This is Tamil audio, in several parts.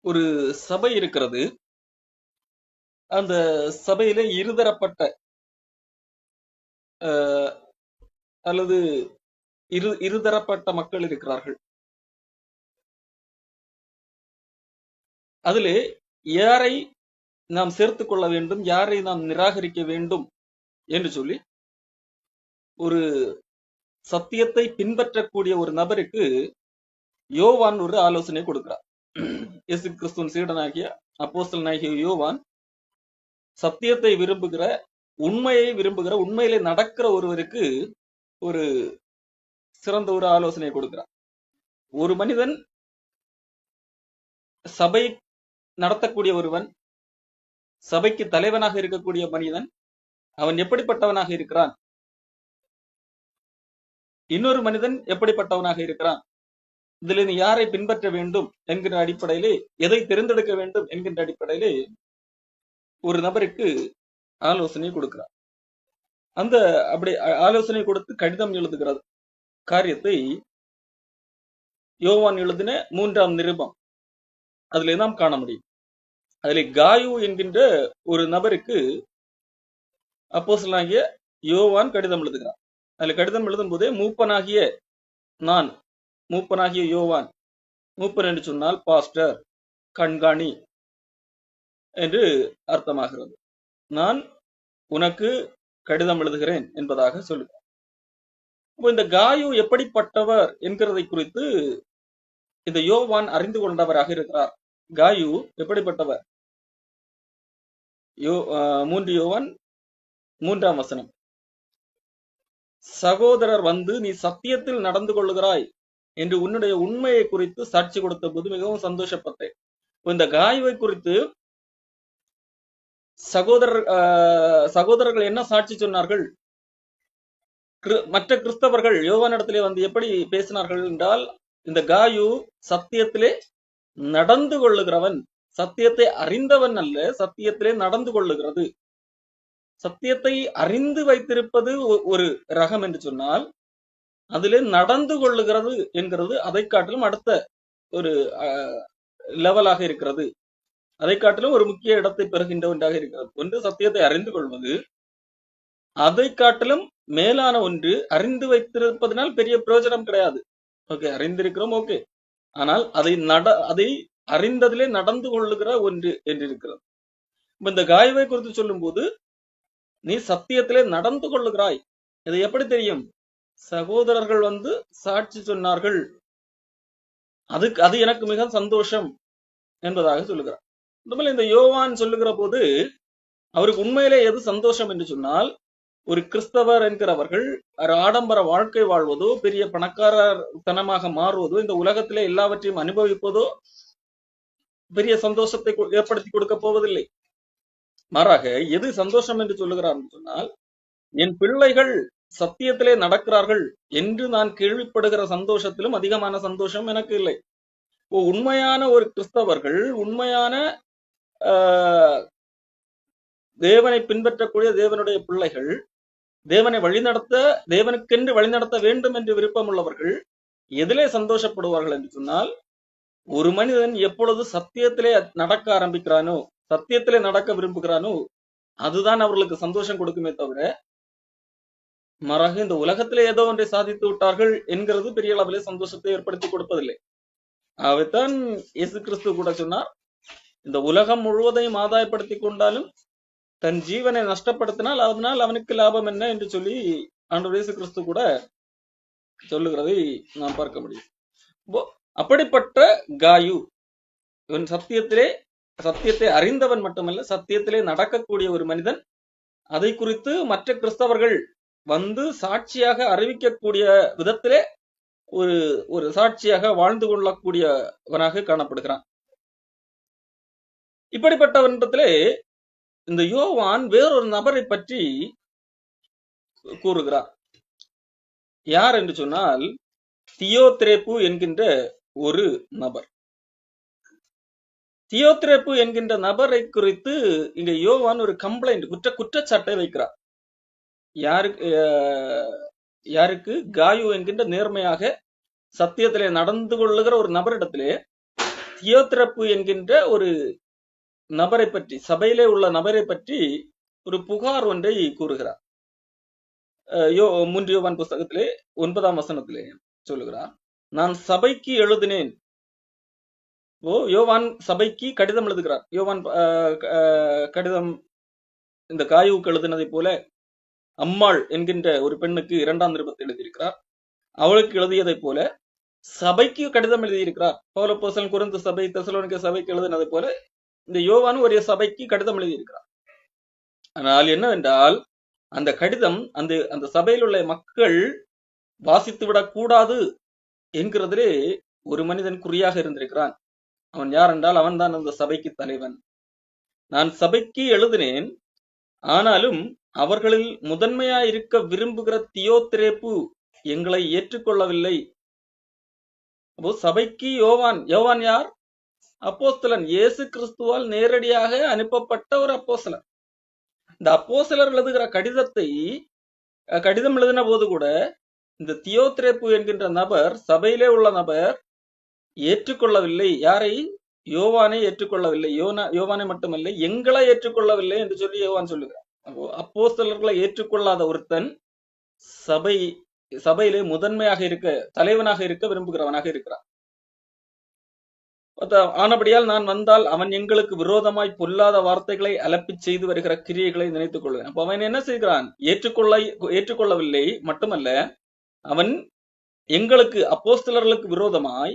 ஒரு சபை இருக்கிறது. அந்த சபையில இருதரப்பட்ட அல்லது இருதரப்பட்ட மக்கள் இருக்கிறார்கள். அதிலே யாரை நாம் சேர்த்துக் கொள்ள வேண்டும், யாரை நாம் நிராகரிக்க வேண்டும் என்று சொல்லி ஒரு சத்தியத்தை பின்பற்றக்கூடிய ஒரு நபருக்கு யோவான் ஒரு ஆலோசனை கொடுக்கிறார். இயேசு கிறிஸ்துவின் சீடனாகிய அப்போஸ்தலனாகிய யோவான் சத்தியத்தை விரும்புகிற, உண்மையை விரும்புகிற, உண்மையிலே நடக்கிற ஒருவருக்கு ஒரு சிறந்த ஒரு ஆலோசனை கொடுக்கிறார். ஒரு மனிதன் சபை நடத்தக்கூடிய ஒருவன், சபைக்கு தலைவனாக இருக்கக்கூடிய மனிதன், அவன் எப்படிப்பட்டவனாக இருக்கிறான், இன்னொரு மனிதன் எப்படிப்பட்டவனாக இருக்கிறான், இதுல நீ யாரை பின்பற்ற வேண்டும் என்கிற அடிப்படையிலே, எதை தேர்ந்தெடுக்க வேண்டும் என்கின்ற அடிப்படையிலே ஒரு நபருக்கு ஆலோசனை கொடுக்கிறார். அந்த அப்படி ஆலோசனை கொடுத்து கடிதம் எழுதுகிறது காரியத்தை யோவான் எழுதின 3ஆம் நிருபம் அதிலே நாம் காண முடியும். அதிலே காயு என்கின்ற ஒரு நபருக்கு அப்போஸ்தலனாகிய யோவான் கடிதம் எழுதுகிறார். அதுல கடிதம் எழுதும் போதே மூப்பனாகிய யோவான், மூப்பன் என்று சொன்னால் பாஸ்டர், கண்காணி என்று அர்த்தமாகிறது. நான் உனக்கு கடிதம் எழுதுகிறேன் என்பதாக சொல்லுகிறார். இப்போ இந்த காயு எப்படிப்பட்டவர் என்கிறதை குறித்து இந்த யோவான் அறிந்து கொண்டவராக இருக்கிறார். காயு எப்படிப்பட்டவர்? 3 யோவான் 3ஆம் வசனம், சகோதரர் வந்து நீ சத்தியத்தில் நடந்து கொள்ளுகிறாய் என்று உன்னுடைய உண்மையை குறித்து சாட்சி கொடுத்த போது மிகவும் சந்தோஷப்பட்டேன். இந்த காயுவை குறித்து சகோதரர்கள் என்ன சாட்சி சொன்னார்கள்? மற்ற கிறிஸ்தவர்கள் யோவானிடத்திலே வந்து எப்படி பேசினார்கள் என்றால், இந்த காயு சத்தியத்திலே நடந்து கொள்ளுகிறவன், சத்தியத்தை அறிந்தவன் அல்ல, சத்தியத்திலே நடந்து கொள்ளுகிறது. சத்தியத்தை அறிந்து வைத்திருப்பது ஒரு ரகம் என்று சொன்னால், அதிலே நடந்து கொள்ளுகிறது என்கிறது அதை காட்டிலும் அடுத்த ஒரு லெவலாக இருக்கிறது. அதை காட்டிலும் ஒரு முக்கிய இடத்தை பெறுகின்ற ஒன்றாக இருக்கிறது. ஒன்று சத்தியத்தை அறிந்து கொள்வது, அதை காட்டிலும் மேலான ஒன்று அறிந்து வைத்திருப்பதனால் பெரிய பிரயோஜனம் கிடையாது. ஓகே, அறிந்திருக்கிறோம், ஓகே, ஆனால் அதை அறிந்ததிலே நடந்து கொள்ளுகிற ஒன்று என்று இருக்கிறது. இந்த காயுவை குறித்து சொல்லும் போது, நீ சத்தியத்திலே நடந்து கொள்ளுகிறாய். இது எப்படி தெரியும்? சகோதரர்கள் வந்து சாட்சி சொன்னார்கள், அது எனக்கு மிக சந்தோஷம் என்பதாக சொல்லுகிறார். இந்த யோவான் சொல்லுகிற போது அவருக்கு உண்மையிலே எது சந்தோஷம் என்று சொன்னால், ஒரு கிறிஸ்தவர் என்கிறவர்கள் ஆடம்பர வாழ்க்கை வாழ்வதோ, பெரிய பணக்காரத்தனமாக மாறுவதோ, இந்த உலகத்திலே எல்லாவற்றையும் அனுபவிப்பதோ பெரிய சந்தோஷத்தை ஏற்படுத்தி கொடுக்க போவதில்லை. மாறாக எது சந்தோஷம் என்று சொல்லுகிறார் என்று சொன்னால், என் பிள்ளைகள் சத்தியத்திலே நடக்கிறார்கள் என்று நான் கேள்விப்படுகிற சந்தோஷத்திலும் அதிகமான சந்தோஷம் எனக்கு இல்லை. உண்மையான ஒரு கிறிஸ்தவர்கள், உண்மையான தேவனை பின்பற்றக்கூடிய தேவனுடைய பிள்ளைகள், தேவனை வழிநடத்த, தேவனுக்கென்று வழிநடத்த வேண்டும் என்று விருப்பம் உள்ளவர்கள் எதிலே சந்தோஷப்படுவார்கள் என்று சொன்னால், ஒரு மனிதன் எப்பொழுது சத்தியத்திலே நடக்க ஆரம்பிக்கிறானோ, சத்தியத்திலே நடக்க விரும்புகிறானோ, அதுதான் அவர்களுக்கு சந்தோஷம் கொடுக்குமே தவிர, மறாக இந்த உலகத்திலே ஏதோ ஒன்றை சாதித்து விட்டார்கள் என்கிறது பெரிய அளவிலே சந்தோஷத்தை ஏற்படுத்தி கொடுப்பதில்லை. அவைத்தான் இயேசு கிறிஸ்து கூட சொன்னார், இந்த உலகம் முழுவதையும் ஆதாயப்படுத்தி கொண்டாலும் தன் ஜீவனை நஷ்டப்படுத்தினால் அதனால் அவனுக்கு லாபம் என்ன என்று சொல்லி ஆண்டவர் இயேசு கிறிஸ்து கூட சொல்லுகிறதை நாம் பார்க்க முடியும். அப்படிப்பட்ட காயு, இவன் சத்தியத்தை அறிந்தவன் மட்டுமல்ல, சத்தியத்திலே நடக்கக்கூடிய ஒரு மனிதன். அதை குறித்து மற்ற கிறிஸ்தவர்கள் வந்து சாட்சியாக அறிவிக்கக்கூடிய விதத்திலே ஒரு சாட்சியாக வாழ்ந்து கொள்ளக்கூடியவனாக காணப்படுகிறான். இப்படிப்பட்டவனிடத்திலே இந்த யோவான் வேறொரு நபரை பற்றி கூறுகிறார். யார் என்று சொன்னால், தியோத்திரேப்பு என்கின்ற ஒரு நபர். தியோத்திரேப்பு என்கின்ற நபரை குறித்து இங்க யோவான் ஒரு கம்ப்ளைண்ட், குற்றச்சாட்டை வைக்கிறார். யாருக்கு? காயு என்கின்ற நேர்மையாக சத்தியத்திலே நடந்து கொள்ளுகிற ஒரு நபரிடத்திலே தியோத்திரப்பு என்கின்ற ஒரு நபரை பற்றி, சபையிலே உள்ள நபரை பற்றி ஒரு புகார் ஒன்றை கூறுகிறார். 3 யோவான் புஸ்தகத்திலே 9ஆம் வசனத்திலே சொல்லுகிறார், நான் சபைக்கு எழுதினேன். யோவான் சபைக்கு கடிதம் எழுதுகிறார். யோவான் கடிதம் இந்த காயுவுக்கு எழுதினதை போல அம்மாள் என்கின்ற ஒரு பெண்ணுக்கு 2ஆம் நிருபத்தை எழுதியிருக்கிறார். அவளுக்கு எழுதியதை போல சபைக்கு கடிதம் எழுதியிருக்கிறார். பவுல் அப்போஸ்தலன் கொரிந்து சபை, தெசலோனிக்க சபைக்கு எழுதினதை போல இந்த யோவான் ஒரு சபைக்கு கடிதம் எழுதியிருக்கிறார். ஆனால் என்னவென்றால், அந்த கடிதம் அந்த சபையில் உள்ள மக்கள் வாசித்து விடக்கூடாது என்கிறதிலே ஒரு மனிதன் குறியாக இருந்திருக்கிறான். அவன் யார் என்றால், அவன் தான் அந்த சபைக்கு தலைவன். நான் சபைக்கு எழுதினேன், ஆனாலும் அவர்களில் முதன்மையாய் இருக்க விரும்புகிற தியோத்திரேப்பு எங்களை ஏற்றுக்கொள்ளவில்லை. அப்போ சபைக்கு யோவான் யார்? அப்போஸ்தலன், இயேசு கிறிஸ்துவால் நேரடியாக அனுப்பப்பட்ட ஒரு அப்போஸ்தலன். இந்த அப்போஸ்தலர் எழுதுகிற கடிதம் எழுதின போது கூட இந்த தியோத்திரேப்பு என்கின்ற நபர், சபையிலே உள்ள நபர் ஏற்றுக்கொள்ளவில்லை. யாரை? யோவானை ஏற்றுக்கொள்ளவில்லை. யோவானை மட்டுமல்ல, எங்களை ஏற்றுக்கொள்ளவில்லை என்று சொல்லி யோவான் சொல்லுகிறார். அப்போஸ்தலர்களை ஏற்றுக்கொள்ளாத ஒருத்தன் சபையிலே முதன்மையாக இருக்க, தலைவனாக இருக்க விரும்புகிறவனாக இருக்கிறான். ஆனபடியால் நான் வந்தால் அவன் எங்களுக்கு விரோதமாய் பொல்லாத வார்த்தைகளை அலப்பி செய்து வருகிற கிரியைகளை நினைத்துக் கொள்வேன். அப்ப அவன் என்ன செய்கிறான்? ஏற்றுக்கொள்ளவில்லை மட்டுமல்ல, அவன் எங்களுக்கு அப்போஸ்தலர்களுக்கு விரோதமாய்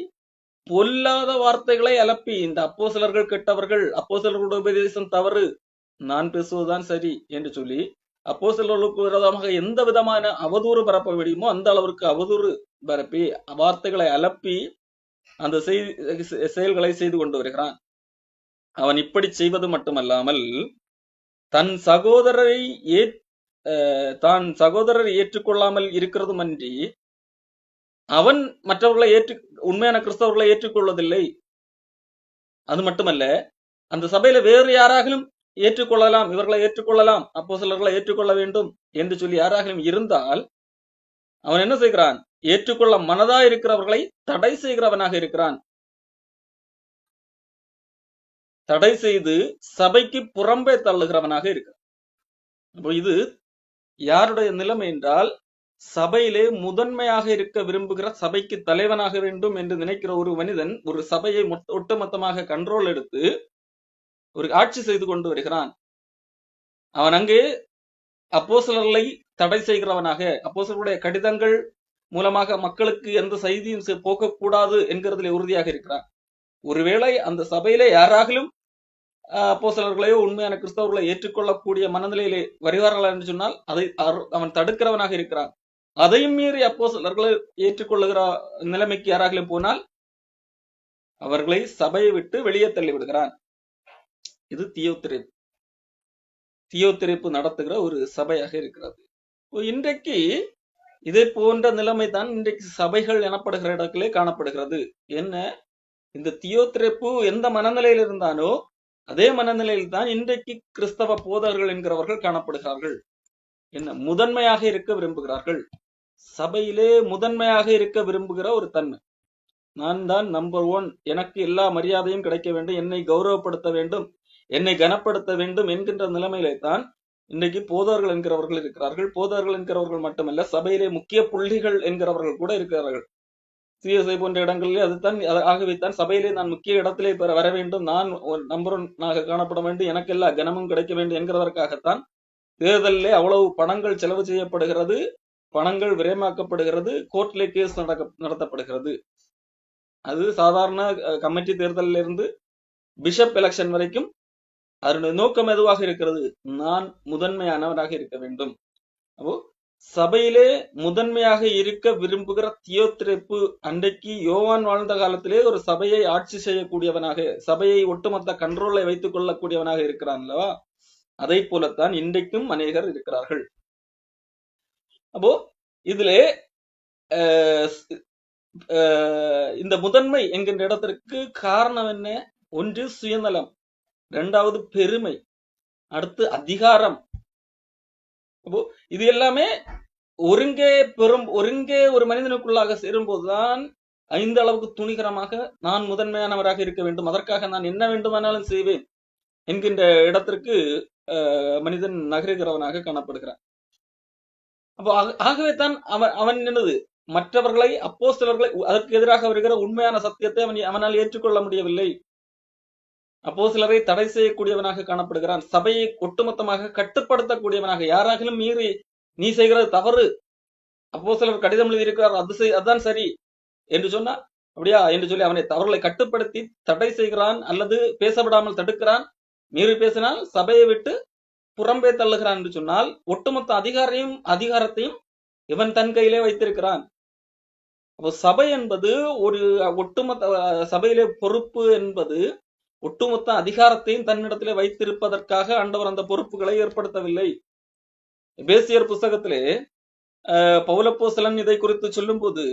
பொல்லாத வார்த்தைகளை அலப்பி, இந்த அப்போஸ்தலர்கள் கெட்டவர்கள், அப்போஸ்தலர்களுடைய உபதேசம் தவறு, நான் பேசுவதுதான் சரி என்று சொல்லி அப்போஸ்தலர்களுக்கு விரோதமாக எந்த விதமான அவதூறு பரப்ப முடியுமோ அந்த அளவிற்கு அவதூறு பரப்பி, வார்த்தைகளை அலப்பி அந்த செயல்களை செய்து கொண்டு வருகிறான். அவன் இப்படி செய்வது மட்டுமல்லாமல், தன் சகோதரரை ஏற்றுக்கொள்ளாமல் இருக்கிறதும் அன்றி, அவன் மற்றவர்களை உண்மையான கிறிஸ்தவர்களை ஏற்றுக்கொள்வதில்லை. அது மட்டுமல்ல, அந்த சபையில வேறு யாராகிலும் ஏற்றுக்கொள்ளலாம், இவர்களை ஏற்றுக்கொள்ளலாம், அப்போஸ்தலர்களை ஏற்றுக்கொள்ள வேண்டும் என்று சொல்லி யாராகிலும் இருந்தால் அவன் என்ன செய்கிறான்? ஏற்றுக்கொள்ள மனதா இருக்கிறவர்களை தடை செய்கிறவனாக இருக்கிறான். தடை செய்து சபைக்கு புறம்பே தள்ளுகிறவனாக இருக்கிறான். அப்போ இது யாருடைய நிலைமை என்றால், சபையிலே முதன்மையாக இருக்க விரும்புகிற, சபைக்கு தலைவனாக வேண்டும் என்று நினைக்கிற ஒரு மனிதன் ஒரு சபையை ஒட்டுமொத்தமாக கண்ட்ரோல் எடுத்து ஒரு ஆட்சி செய்து கொண்டு வருகிறான். அவன் அங்கே அப்போஸ்தலர்களை தடை செய்கிறவனாக, அப்போஸ்தலருடைய கடிதங்கள் மூலமாக மக்களுக்கு எந்த செய்தியும் போகக்கூடாது என்கிறதுல உறுதியாக இருக்கிறான். ஒருவேளை அந்த சபையிலே யாராகிலும் அப்போஸ்தலர்களையோ உண்மையான கிறிஸ்தவர்களை ஏற்றுக்கொள்ளக்கூடிய மனநிலையிலே வருவார்கள் என்று சொன்னால் அதை அவன் தடுக்கிறவனாக இருக்கிறான். அதையும் மீறி அப்போஸ்தலர்களை ஏற்றுக்கொள்ளுகிற நிலைமைக்கு யாராகிலும் போனால் அவர்களை சபையை விட்டு வெளியே தள்ளி விடுகிறான். இது தியோத்திரேப்பு நடத்துகிற ஒரு சபையாக இருக்கிறது. இன்றைக்கு இதே போன்ற நிலைமை தான் இன்றைக்கு சபைகள் எனப்படுகிற இடத்திலே காணப்படுகிறது. என்ன? இந்த தியோத்திரேப்பு எந்த மனநிலையில் இருந்தானோ அதே மனநிலையில் தான் இன்றைக்கு கிறிஸ்தவ போதகர்கள் என்கிறவர்கள் காணப்படுகிறார்கள். என்ன? முதன்மையாக இருக்க விரும்புகிறார்கள். சபையிலே முதன்மையாக இருக்க விரும்புகிற ஒரு தன்மை. நான் தான் நம்பர் 1, எனக்கு எல்லா மரியாதையும் கிடைக்க வேண்டும், என்னை கௌரவப்படுத்த வேண்டும், என்னை கனப்படுத்த வேண்டும் என்கின்ற நிலைமையிலே தான் இன்றைக்கு போதகர்கள் என்கிறவர்கள் இருக்கிறார்கள். போதகர்கள் என்கிறவர்கள் மட்டுமல்ல, சபையிலே முக்கிய புள்ளிகள் என்கிறவர்கள் கூட இருக்கிறார்கள். சிஎஸ்ஐ போன்ற இடங்களிலே ஆகவேத்தான் சபையிலே நான் முக்கிய இடத்திலே வர வேண்டும், நான் நம்பர் 1 காணப்பட வேண்டும், எனக்கு எல்லா கனமும் கிடைக்க வேண்டும் என்கிறதற்காகத்தான் தேர்தலிலே அவ்வளவு பணங்கள் செலவு செய்யப்படுகிறது, பணங்கள் விரயமாக்கப்படுகிறது, கோர்ட்ல கேஸ் நடத்தப்படுகிறது. அது சாதாரண கமிட்டி தேர்தலில் இருந்து பிஷப் எலெக்ஷன் வரைக்கும் அதனுடைய நோக்கம் எதுவாக இருக்கிறது? நான் முதன்மையானவராக இருக்க வேண்டும். அப்போ சபையிலே முதன்மையாக இருக்க விரும்புகிற தியோத்திரேப்பு அன்றைக்கு யோவான் வாழ்ந்த காலத்திலே ஒரு சபையை ஆட்சி செய்யக்கூடியவனாக, சபையை ஒட்டுமொத்த கண்ட்ரோலை வைத்துக் கொள்ளக்கூடியவனாக இருக்கிறான் அல்லவா? அதை போலத்தான் இன்றைக்கும் அநேகர் இருக்கிறார்கள். அப்போ இதிலே இந்த முதன்மை என்கின்ற இடத்திற்கு காரணம் என்ன? ஒன்று சுயநலம், 2வது பெருமை, அடுத்து அதிகாரம். அப்போ இது எல்லாமே ஒருங்கே ஒரு மனிதனுக்குள்ளாக சேரும்போதுதான் இந்த அளவுக்கு துணிகரமாக நான் முதன்மையானவராக இருக்க வேண்டும், அதற்காக நான் என்ன வேண்டுமானாலும் செய்வேன் என்கின்ற இடத்திற்கு மனிதன் நகருகிறவனாக காணப்படுகிறான். அப்போ ஆகவே தான் அவன் என்னது மற்றவர்களை அப்போஸ்தலர்களை அதற்கு எதிராக வருகிற உண்மையான சத்தியத்தை அவனால் ஏற்றுக்கொள்ள முடியவில்லை. அப்போஸ்தலரை தடை செய்யக்கூடியவனாக காணப்படுகிறான். சபையை ஒட்டுமொத்தமாக கட்டுப்படுத்தக்கூடியவனாக, யாராகிலும் மீறி நீ செய்கிறது தவறு, அப்போஸ்தலர் கடிதம் எழுதியிருக்கிறார், அதுதான் சரி என்று சொன்னா அப்படியா என்று சொல்லி அவனை தவறுகளை கட்டுப்படுத்தி தடை செய்கிறான் அல்லது பேசப்படாமல் தடுக்கிறான். மீறி பேசினால் சபையை விட்டு புறம்பே தள்ளுகிறான் என்று சொன்னால் ஒட்டுமொத்த அதிகாரத்தையும் இவன் தன் கையிலே வைத்திருக்கிறான். அப்போ சபை என்பது ஒரு ஒட்டுமொத்த சபையிலே பொறுப்பு என்பது ஒட்டுமொத்த அதிகாரத்தையும் தன்னிடத்திலே வைத்திருப்பதற்காக ஆண்டவர் அந்த பொறுப்புகளை ஏற்படுத்தவில்லை. எபேசியர் புஸ்தகத்திலே பவுலப்போஸ்தலன் இதை குறித்து சொல்லும் போது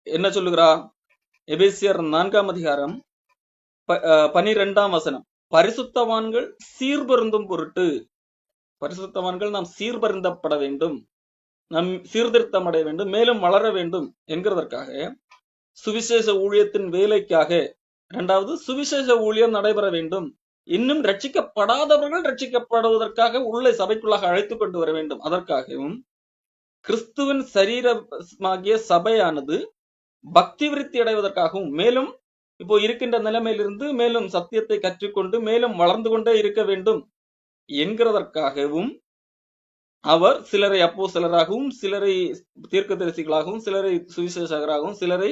என்ன சொல்லுகிறார்? எபேசியர் 4ஆம் அதிகாரம் 12ஆம் வசனம், பரிசுத்தவான்கள் சீர்பருந்தும் பொருட்டு, பரிசுத்தவான்கள் நாம் சீர்பருந்தப்பட வேண்டும், நாம் சீர்திருத்தம் அடைய வேண்டும், மேலும் வளர வேண்டும் என்கிறதற்காக, சுவிசேஷ ஊழியத்தின் வேலைக்காக, இரண்டாவது சுவிசேஷ ஊழியம் நடைபெற வேண்டும், இன்னும் ரட்சிக்கப்படாதவர்கள் ரட்சிக்கப்படுவதற்காக உள்ளே சபைக்குள்ளாக அழைத்துக் கொண்டு வர வேண்டும், அதற்காகவும் கிறிஸ்துவின் சரீரமாகிய சபையானது பக்தி விருத்தி அடைவதற்காகவும், மேலும் இப்போ இருக்கின்ற நிலைமையிலிருந்து மேலும் சத்தியத்தை கற்றுக்கொண்டு மேலும் வளர்ந்து கொண்டே இருக்க வேண்டும் என்கிறதற்காகவும் அவர் சிலரை அப்போஸ்தலராகவும், சிலரை தீர்க்கதரிசிகளாகவும், சிலரை சுவிசேஷகராகவும், சிலரை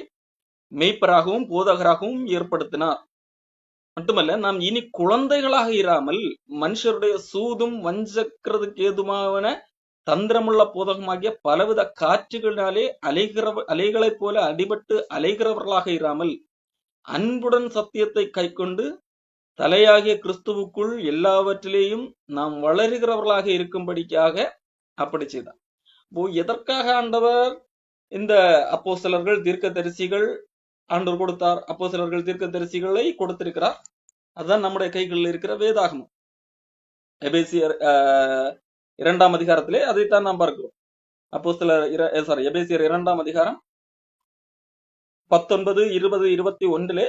மெய்ப்பராகவும் போதகராகவும் ஏற்படுத்தினார். மட்டுமல்ல, நாம் இனி குழந்தைகளாக இராமல் மனுஷருடைய சூதும் வஞ்சக்கிறதுக்கு ஏதுமான தந்திரமுள்ள போதகமாகிய பலவித காற்றுகளினாலே அலைகளைப் போல அடிபட்டு அலைகிறவர்களாக இராமல் அன்புடன் சத்தியத்தை கைக்கொண்டு தலையாகிய கிறிஸ்துவுக்குள் எல்லாவற்றிலேயும் நாம் வளருகிறவர்களாக இருக்கும்படிக்காக அப்படி செய்தார். எதற்காக ஆண்டவர் இந்த அப்போஸ்தலர்கள் தீர்க்கதரிசிகள் ஆண்டவர் கொடுத்தார்? அப்போஸ்தலர்கள் தீர்க்கதரிசிகளை கொடுத்திருக்கிறார். அதுதான் நம்முடைய கைகளில் இருக்கிற வேதாகமம். எபேசியர் 2ஆம் அதிகாரத்திலே அதைத்தான் நாம் பார்க்கிறோம். எபேசியர் 2ஆம் அதிகாரம் 19, 20, 21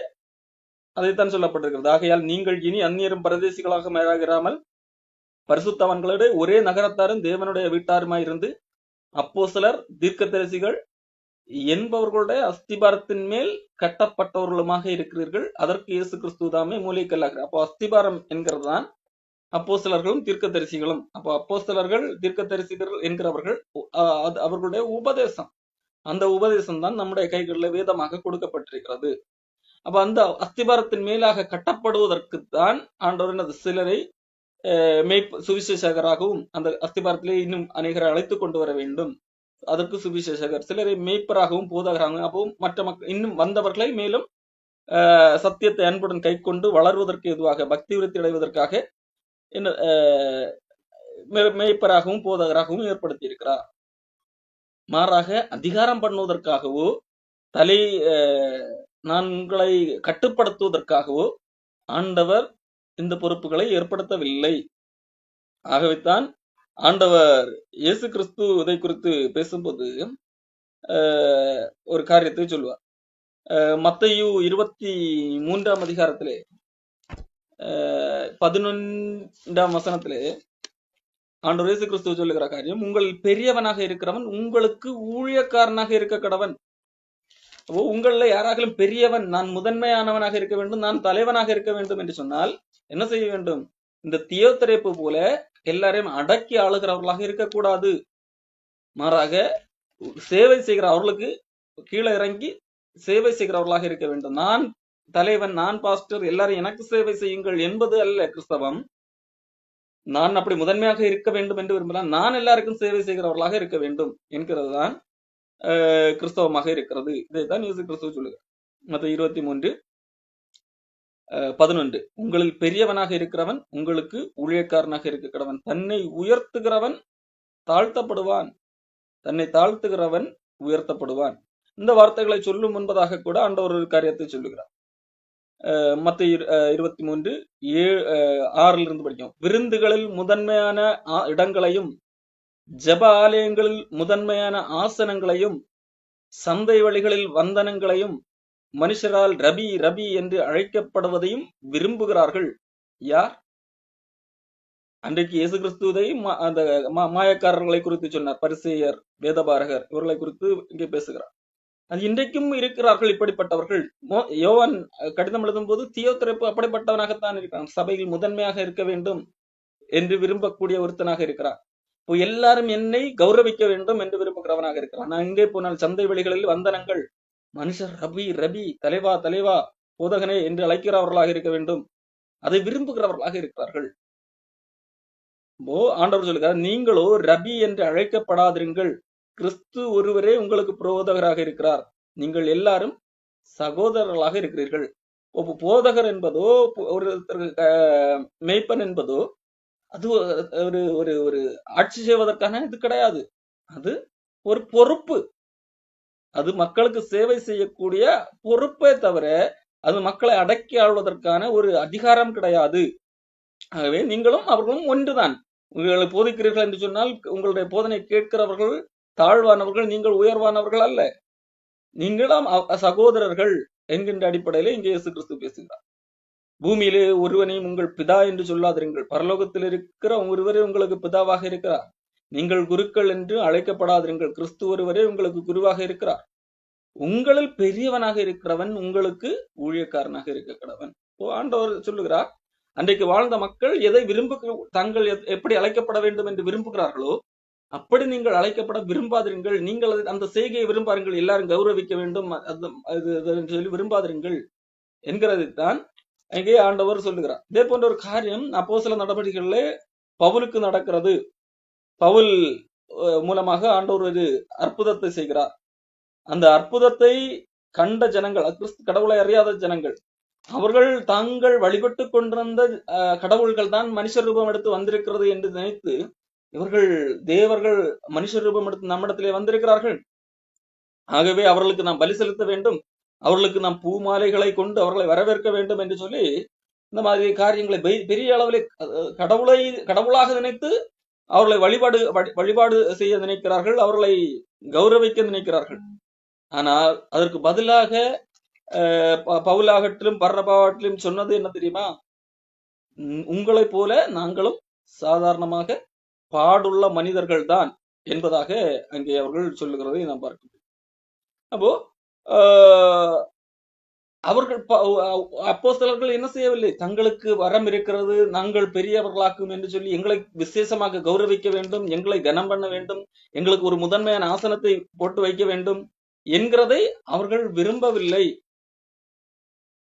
அதைத்தான் சொல்லப்பட்டிருக்கிறது. ஆகையால் நீங்கள் இனி அந்நியரும் பரதேசிகளாக மேலாகிறாமல் பரிசுத்தவான்களுடைய ஒரே நகரத்தாரும் தேவனுடைய வீட்டாருமாயிருந்து அப்போஸ்தலர் தீர்க்கதரிசிகள் என்பவர்களுடைய அஸ்திபாரத்தின் மேல் கட்டப்பட்டவர்களுமாக இருக்கிறீர்கள். அதற்கு இயேசு கிறிஸ்து தாமே மூலைக்கல்லாகிறார். அப்போ அஸ்திபாரம் என்கிறது தான் அப்போஸ்தலர்களும் தீர்க்கதரிசிகளும். அப்போ அப்போஸ்தலர்கள் தீர்க்கதரிசிகள் என்கிறவர்கள் அவர்களுடைய உபதேசம், அந்த உபதேசம் தான் நம்முடைய கைகளில் வேதமாக கொடுக்கப்பட்டிருக்கிறது. அப்ப அந்த அஸ்திபாரத்தின் மேலாக கட்டப்படுவதற்கு தான் ஆண்டவர் சிலரை சுவிசேஷகராகவும் அந்த அஸ்திபாரத்திலே இன்னும் அநேகரை அழைத்துக் கொண்டு வர வேண்டும். அதற்கு சுவிசேஷகர், சிலரை மேய்ப்பராகவும் போதகராகவும், அப்போ மற்ற மக்கள் இன்னும் வந்தவர்களை மேலும் சத்தியத்தை அன்புடன் கை கொண்டு வளர்வதற்கு எதுவாக பக்தி விருத்தி அடைவதற்காக என்ன மேய்ப்பராகவும் போதகராகவும் ஏற்படுத்தி இருக்கிறார். மாறாக அதிகாரம் பண்ணுவதற்காகவோ நான் உங்களை கட்டுப்படுத்துவதற்காகவோ ஆண்டவர் இந்த பொறுப்புகளை ஏற்படுத்தவில்லை. ஆகவேத்தான் ஆண்டவர் இயேசு கிறிஸ்து இதை குறித்து பேசும்போது ஒரு காரியத்தை சொல்வார். மத்தேயு 23ஆம் அதிகாரத்திலே 11ஆம் வசனத்திலே ஆண்டவர் இயேசு கிறிஸ்து சொல்லுகிற காரியம், உங்கள் பெரியவனாக இருக்கிறவன் உங்களுக்கு ஊழியக்காரனாக இருக்க கடவன். உங்கள யாராலும் பெரியவன், நான் முதன்மையானவனாக இருக்க வேண்டும், நான் தலைவனாக இருக்க வேண்டும் என்று சொன்னால் என்ன செய்ய வேண்டும்? இந்த தியோத்தரேப்பு போல எல்லாரையும் அடக்கி ஆளுகிறவர்களாக இருக்கக்கூடாது. மாறாக சேவை செய்கிற அவர்களுக்கு கீழே இறங்கி சேவை செய்கிறவர்களாக இருக்க வேண்டும். நான் தலைவன், நான் பாஸ்டர், எல்லாரும் எனக்கு சேவை செய்யுங்கள் என்பது அல்ல கிறிஸ்தவம். நான் அப்படி முதன்மையாக இருக்க வேண்டும் என்று விரும்பினால் நான் எல்லாருக்கும் சேவை செய்கிறவர்களாக இருக்க வேண்டும் என்கிறது தான் கிறிஸ்தவமாக இருக்கிறது. இதைத்தான் இயேசு கிறிஸ்து சொல்லுகிறார். மத்தேயு 23:11, உங்களில் பெரியவனாக இருக்கிறவன் உங்களுக்கு ஊழியக்காரனாக இருக்க கடவன். தன்னை உயர்த்துகிறவன் தாழ்த்தப்படுவான், தன்னை தாழ்த்துகிறவன் உயர்த்தப்படுவான். இந்த வார்த்தைகளை சொல்லும் முன்பதாக கூட ஆண்டவர் ஒரு காரியத்தை சொல்லுகிறார். மத்தேயு 23:6 படிக்கும். விருந்துகளில் முதன்மையான இடங்களையும் ஜெப ஆலயங்களில் முதன்மையான ஆசனங்களையும் சந்தை வழிகளில் வந்தனங்களையும் மனுஷரால் ரபி ரபி என்று அழைக்கப்படுவதையும் விரும்புகிறார்கள். யார்? அன்றைக்கு இயேசு கிறிஸ்துவை அந்த மாயக்காரர்களை குறித்து சொன்னார். பரிசேயர், வேதபாரகர் இவர்களை குறித்து இங்கே பேசுகிறார். அது இன்றைக்கும் இருக்கிறார்கள் இப்படிப்பட்டவர்கள். யோவான் கடிதம் எழுதும் போது தியோத்திரப்பு அப்படிப்பட்டவனாகத்தான் இருக்கிறான். சபையில் முதன்மையாக இருக்க வேண்டும் என்று விரும்பக்கூடிய ஒருத்தனாக இருக்கிறான். இப்போ எல்லாரும் என்னை கௌரவிக்க வேண்டும் என்று விரும்புகிறவனாக இருக்கிறான். நான் எங்கே போனால் சந்தை வெளிகளில் வந்தனங்கள் மனுஷர் ரபி ரபி, தலைவா தலைவா, போதகனே என்று அழைக்கிறவர்களாக இருக்க வேண்டும். அதை விரும்புகிறவர்களாக இருக்கிறார்கள். ஆண்டவர் சொல்லுகிறார், நீங்களோ ரபி என்று அழைக்கப்படாதிருங்கள், கிறிஸ்து ஒருவரே உங்களுக்கு போதகராக இருக்கிறார், நீங்கள் எல்லாரும் சகோதரர்களாக இருக்கிறீர்கள். போதகர் என்பதோ ஒரு மெய்ப்பன் என்பதோ அது ஒரு ஒரு ஒரு ஆட்சி செய்வதற்கான இது கிடையாது. அது ஒரு பொறுப்பு. அது மக்களுக்கு சேவை செய்யக்கூடிய பொறுப்பே தவிர அது மக்களை அடக்கி ஆள்வதற்கான ஒரு அதிகாரம் கிடையாது. ஆகவே நீங்களும் அவர்களும் ஒன்றுதான். உங்களை போதிக்கிறீர்கள் என்று சொன்னால் உங்களுடைய போதனை கேட்கிறவர்கள் தாழ்வானவர்கள், நீங்கள் உயர்வானவர்கள் அல்ல. நீங்களும் சகோதரர்கள் என்கின்ற அடிப்படையில இங்கே இயேசு கிறிஸ்து பேசுகிறார். பூமியிலே ஒருவனையும் உங்கள் பிதா என்று சொல்லாதிருங்கள், பரலோகத்தில் இருக்கிற ஒருவரே உங்களுக்கு பிதாவாக இருக்கிறார். நீங்கள் குருக்கள் என்று அழைக்கப்படாதிருங்கள், கிறிஸ்து ஒருவரே உங்களுக்கு குருவாக இருக்கிறார். உங்களில் பெரியவனாக இருக்கிறவன் உங்களுக்கு ஊழியக்காரனாக இருக்க கடவன். ஆண்டவர் சொல்லுகிறார், அன்றைக்கு வாழ்ந்த மக்கள் எதை தாங்கள் எப்படி அழைக்கப்பட வேண்டும் என்று விரும்புகிறார்களோ அப்படி நீங்கள் அழைக்கப்பட விரும்பாதிருங்கள். நீங்கள் அந்த செய்கையை விரும்பாருங்கள், எல்லாரும் கௌரவிக்க வேண்டும் சொல்லி விரும்பாதிருங்கள் என்கிறதைத்தான் இங்கே ஆண்டவர் சொல்லுகிறார். இதே போன்ற ஒரு காரியம் அப்போஸ்தல நடவடிக்கைகளிலே பவுலுக்கு நடக்கிறது. பவுல் மூலமாக ஆண்டவர் ஒரு அற்புதத்தை செய்கிறார். அந்த அற்புதத்தை கண்ட ஜனங்கள், கடவுளை அறியாத ஜனங்கள், அவர்கள் தாங்கள் வழிபட்டு கொண்டிருந்த கடவுள்கள் தான் மனுஷ ரூபம் எடுத்து வந்திருக்கிறது என்று நினைத்து இவர்கள் தேவர்கள் மனுஷ ரூபம் எடுத்து நம்மிடத்திலே வந்திருக்கிறார்கள், ஆகவே அவர்களுக்கு நாம் பலி செலுத்த வேண்டும், அவர்களுக்கு நாம் பூ மாலைகளை கொண்டு அவர்களை வரவேற்க வேண்டும் என்று சொல்லி இந்த மாதிரி காரியங்களை பெரிய அளவில் கடவுளாக நினைத்து அவர்களை வழிபாடு செய்ய நினைக்கிறார்கள், அவர்களை கௌரவிக்க நினைக்கிறார்கள். ஆனால் அதற்கு பதிலாக பவுலாகட்டிலும் பர்னபாவாகட்டிலும் சொன்னது என்ன தெரியுமா? உங்களை போல நாங்களும் சாதாரணமாக பாடுள்ள மனிதர்கள் தான் என்பதாக அங்கே அவர்கள் சொல்லுகிறதை நாம் பார்க்கிறோம். அப்போ அவர்கள் அப்போஸ்தலர்கள் என்ன செய்யவில்லை, தங்களுக்கு வரம் இருக்கிறது, நாங்கள் பெரியவர்களாக்கும் என்று சொல்லி எங்களை விசேஷமாக கௌரவிக்க வேண்டும், எங்களை கனம் பண்ண வேண்டும், எங்களுக்கு ஒரு முதன்மையான ஆசனத்தை போட்டு வைக்க வேண்டும் என்கிறதை அவர்கள் விரும்பவில்லை.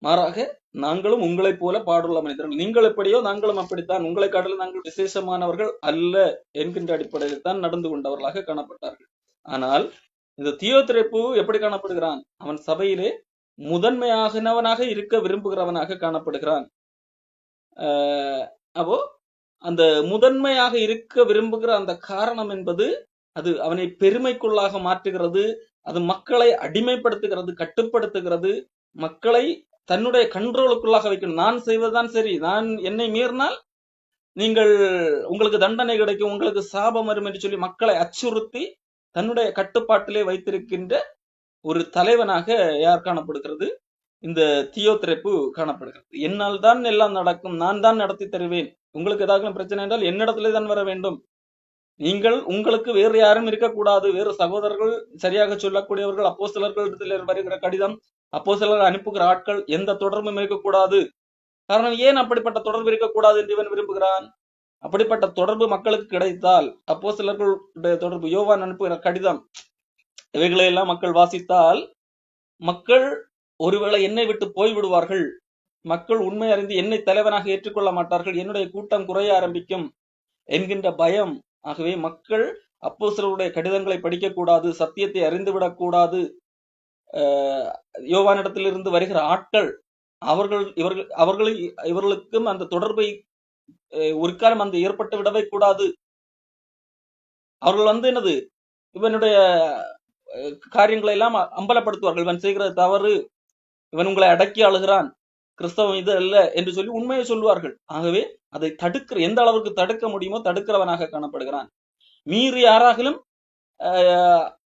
மாறாக நாங்களும் உங்களை போல பாடுள்ள மனிதர்கள், நீங்கள் எப்படியோ நாங்களும் அப்படித்தான், உங்களை காட்டிலும் நாங்கள் விசேஷமானவர்கள் அல்ல என்கின்ற அடிப்படையில் தான் நடந்து கொண்டவர்களாக காணப்பட்டார்கள். ஆனால் இந்த தியோத்திரேப்பு எப்படி காணப்படுகிறான்? அவன் சபையிலே முதன்மையானவனாக இருக்க விரும்புகிறவனாக காணப்படுகிறான். அப்போ அந்த முதன்மையாக இருக்க விரும்புகிற அந்த காரணம் என்பது அது அவனை பெருமைக்குள்ளாக மாற்றுகிறது, அது மக்களை அடிமைப்படுத்துகிறது, கட்டுப்படுத்துகிறது, மக்களை தன்னுடைய கண்ட்ரோலுக்குள்ளாக வைக்கணும். நான் செய்வதுதான் சரி, நான் என்னை மீறினால் உங்களுக்கு தண்டனை கிடைக்கும், உங்களுக்கு சாபம் வரும் என்று சொல்லி மக்களை அச்சுறுத்தி தன்னுடைய கட்டுப்பாட்டிலே வைத்திருக்கின்ற ஒரு தலைவனாக யார் காணப்படுகிறது? இந்த தியோத்திரேப்பு காணப்படுகிறது. என்னால் தான் எல்லாம் நடக்கும், நான் தான் நடத்தி தருவேன், உங்களுக்கு ஏதாவது பிரச்சனை என்றால் என்னிடத்திலே தான் வர வேண்டும், உங்களுக்கு வேறு யாரும் இருக்கக்கூடாது, வேறு சகோதரர்கள் சரியாக சொல்லக்கூடியவர்கள் அப்போஸ்தலர்கள் வருகிற கடிதம், அப்போஸ்தலர்கள் அனுப்புகிற ஆட்கள் எந்த தொடர்பும் இருக்கக்கூடாது. காரணம், ஏன் அப்படிப்பட்ட தொடர்பு இருக்கக்கூடாது என்று இவன் விரும்புகிறான்? அப்படிப்பட்ட தொடர்பு மக்களுக்கு கிடைத்தால், அப்போஸ்தலர்களுடைய தொடர்பு, யோவான் அனுப்புகிற கடிதம், இவைகளை எல்லாம் மக்கள் வாசித்தால் மக்கள் ஒருவேளை என்னை விட்டு போய்விடுவார்கள், மக்கள் உண்மை அறிந்து என்னை தலைவனாக ஏற்றுக்கொள்ள மாட்டார்கள், என்னுடைய கூட்டம் குறைய ஆரம்பிக்கும் என்கின்ற பயம். ஆகவே மக்கள் அப்போஸ்தலருடைய கடிதங்களை படிக்கக்கூடாது, சத்தியத்தை அறிந்துவிடக் கூடாது. யோவானிடத்திலிருந்து வருகிற ஆட்கள் இவர்களுக்கும் அந்த தொடர்பை ஒரு காலம் அந்த ஏற்பட்டு விடவே கூடாது. அவர்கள் என்னது, இவனுடைய காரியங்களை எல்லாம் அம்பலப்படுத்துவார்கள், இவன் செய்கிறது தவறு, இவன் உங்களை அடக்கி ஆளுகிறான், கிறிஸ்தவம் இது அல்ல என்று சொல்லி உண்மையை சொல்லுவார்கள். ஆகவே அதை எந்த அளவுக்கு தடுக்க முடியுமோ தடுக்கிறவனாக காணப்படுகிறான். மீறி யாராகிலும்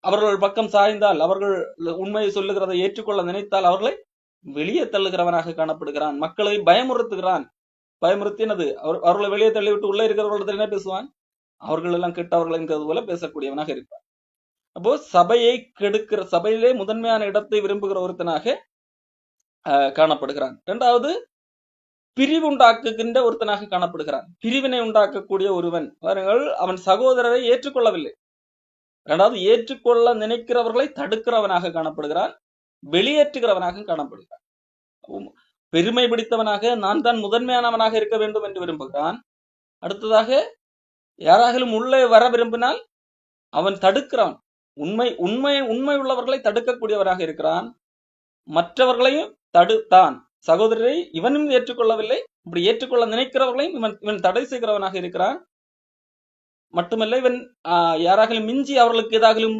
அவர்கள் பக்கம் சாய்ந்தால், அவர்கள் உண்மையை சொல்லுகிறதை ஏற்றுக்கொள்ள நினைத்தால் அவர்களை வெளியே தள்ளுகிறவனாக காணப்படுகிறான். மக்களை பயமுறுத்துகிறான். பயமுறுத்தினது அவர்களை வெளியே தள்ளிவிட்டு உள்ளே இருக்கிறவர்கள் என்ன பேசுவான்? அவர்கள் எல்லாம் கெட்டவர்கள் என்கிறது போல பேசக்கூடியவனாக இருப்பான். அப்போ சபையை கெடுக்கிற, சபையிலே முதன்மையான இடத்தை விரும்புகிற ஒருத்தனாக காணப்படுகிறான். இரண்டாவது, பிரிவு உண்டாக்குகின்ற ஒருத்தனாக காணப்படுகிறான். பிரிவினை உண்டாக்கக்கூடிய ஒருவன் பாருங்கள், அவன் சகோதரரை ஏற்றுக்கொள்ளவில்லை. இரண்டாவது, ஏற்றுக்கொள்ள நினைக்கிறவர்களை தடுக்கிறவனாக காணப்படுகிறான், வெளியேற்றுகிறவனாக காணப்படுகிறான். பெருமை பிடித்தவனாக நான் தான் முதன்மையானவனாக இருக்க வேண்டும் என்று விரும்புகிறான். அடுத்ததாக, யாராலும் உள்ளே வர விரும்பினால் அவன் தடுக்கிறான். உண்மை உள்ளவர்களை தடுக்கக்கூடியவராக இருக்கிறான். மற்றவர்களையும் தடுத்தான். சகோதரரை இவனும் ஏற்றுக்கொள்ளவில்லை, இப்படி ஏற்றுக்கொள்ள நினைக்கிறவர்களையும் இவன் தடை செய்கிறவனாக இருக்கிறான். மட்டுமல்ல, இவன் யாராலும் மிஞ்சி அவர்களுக்கு ஏதாகலும்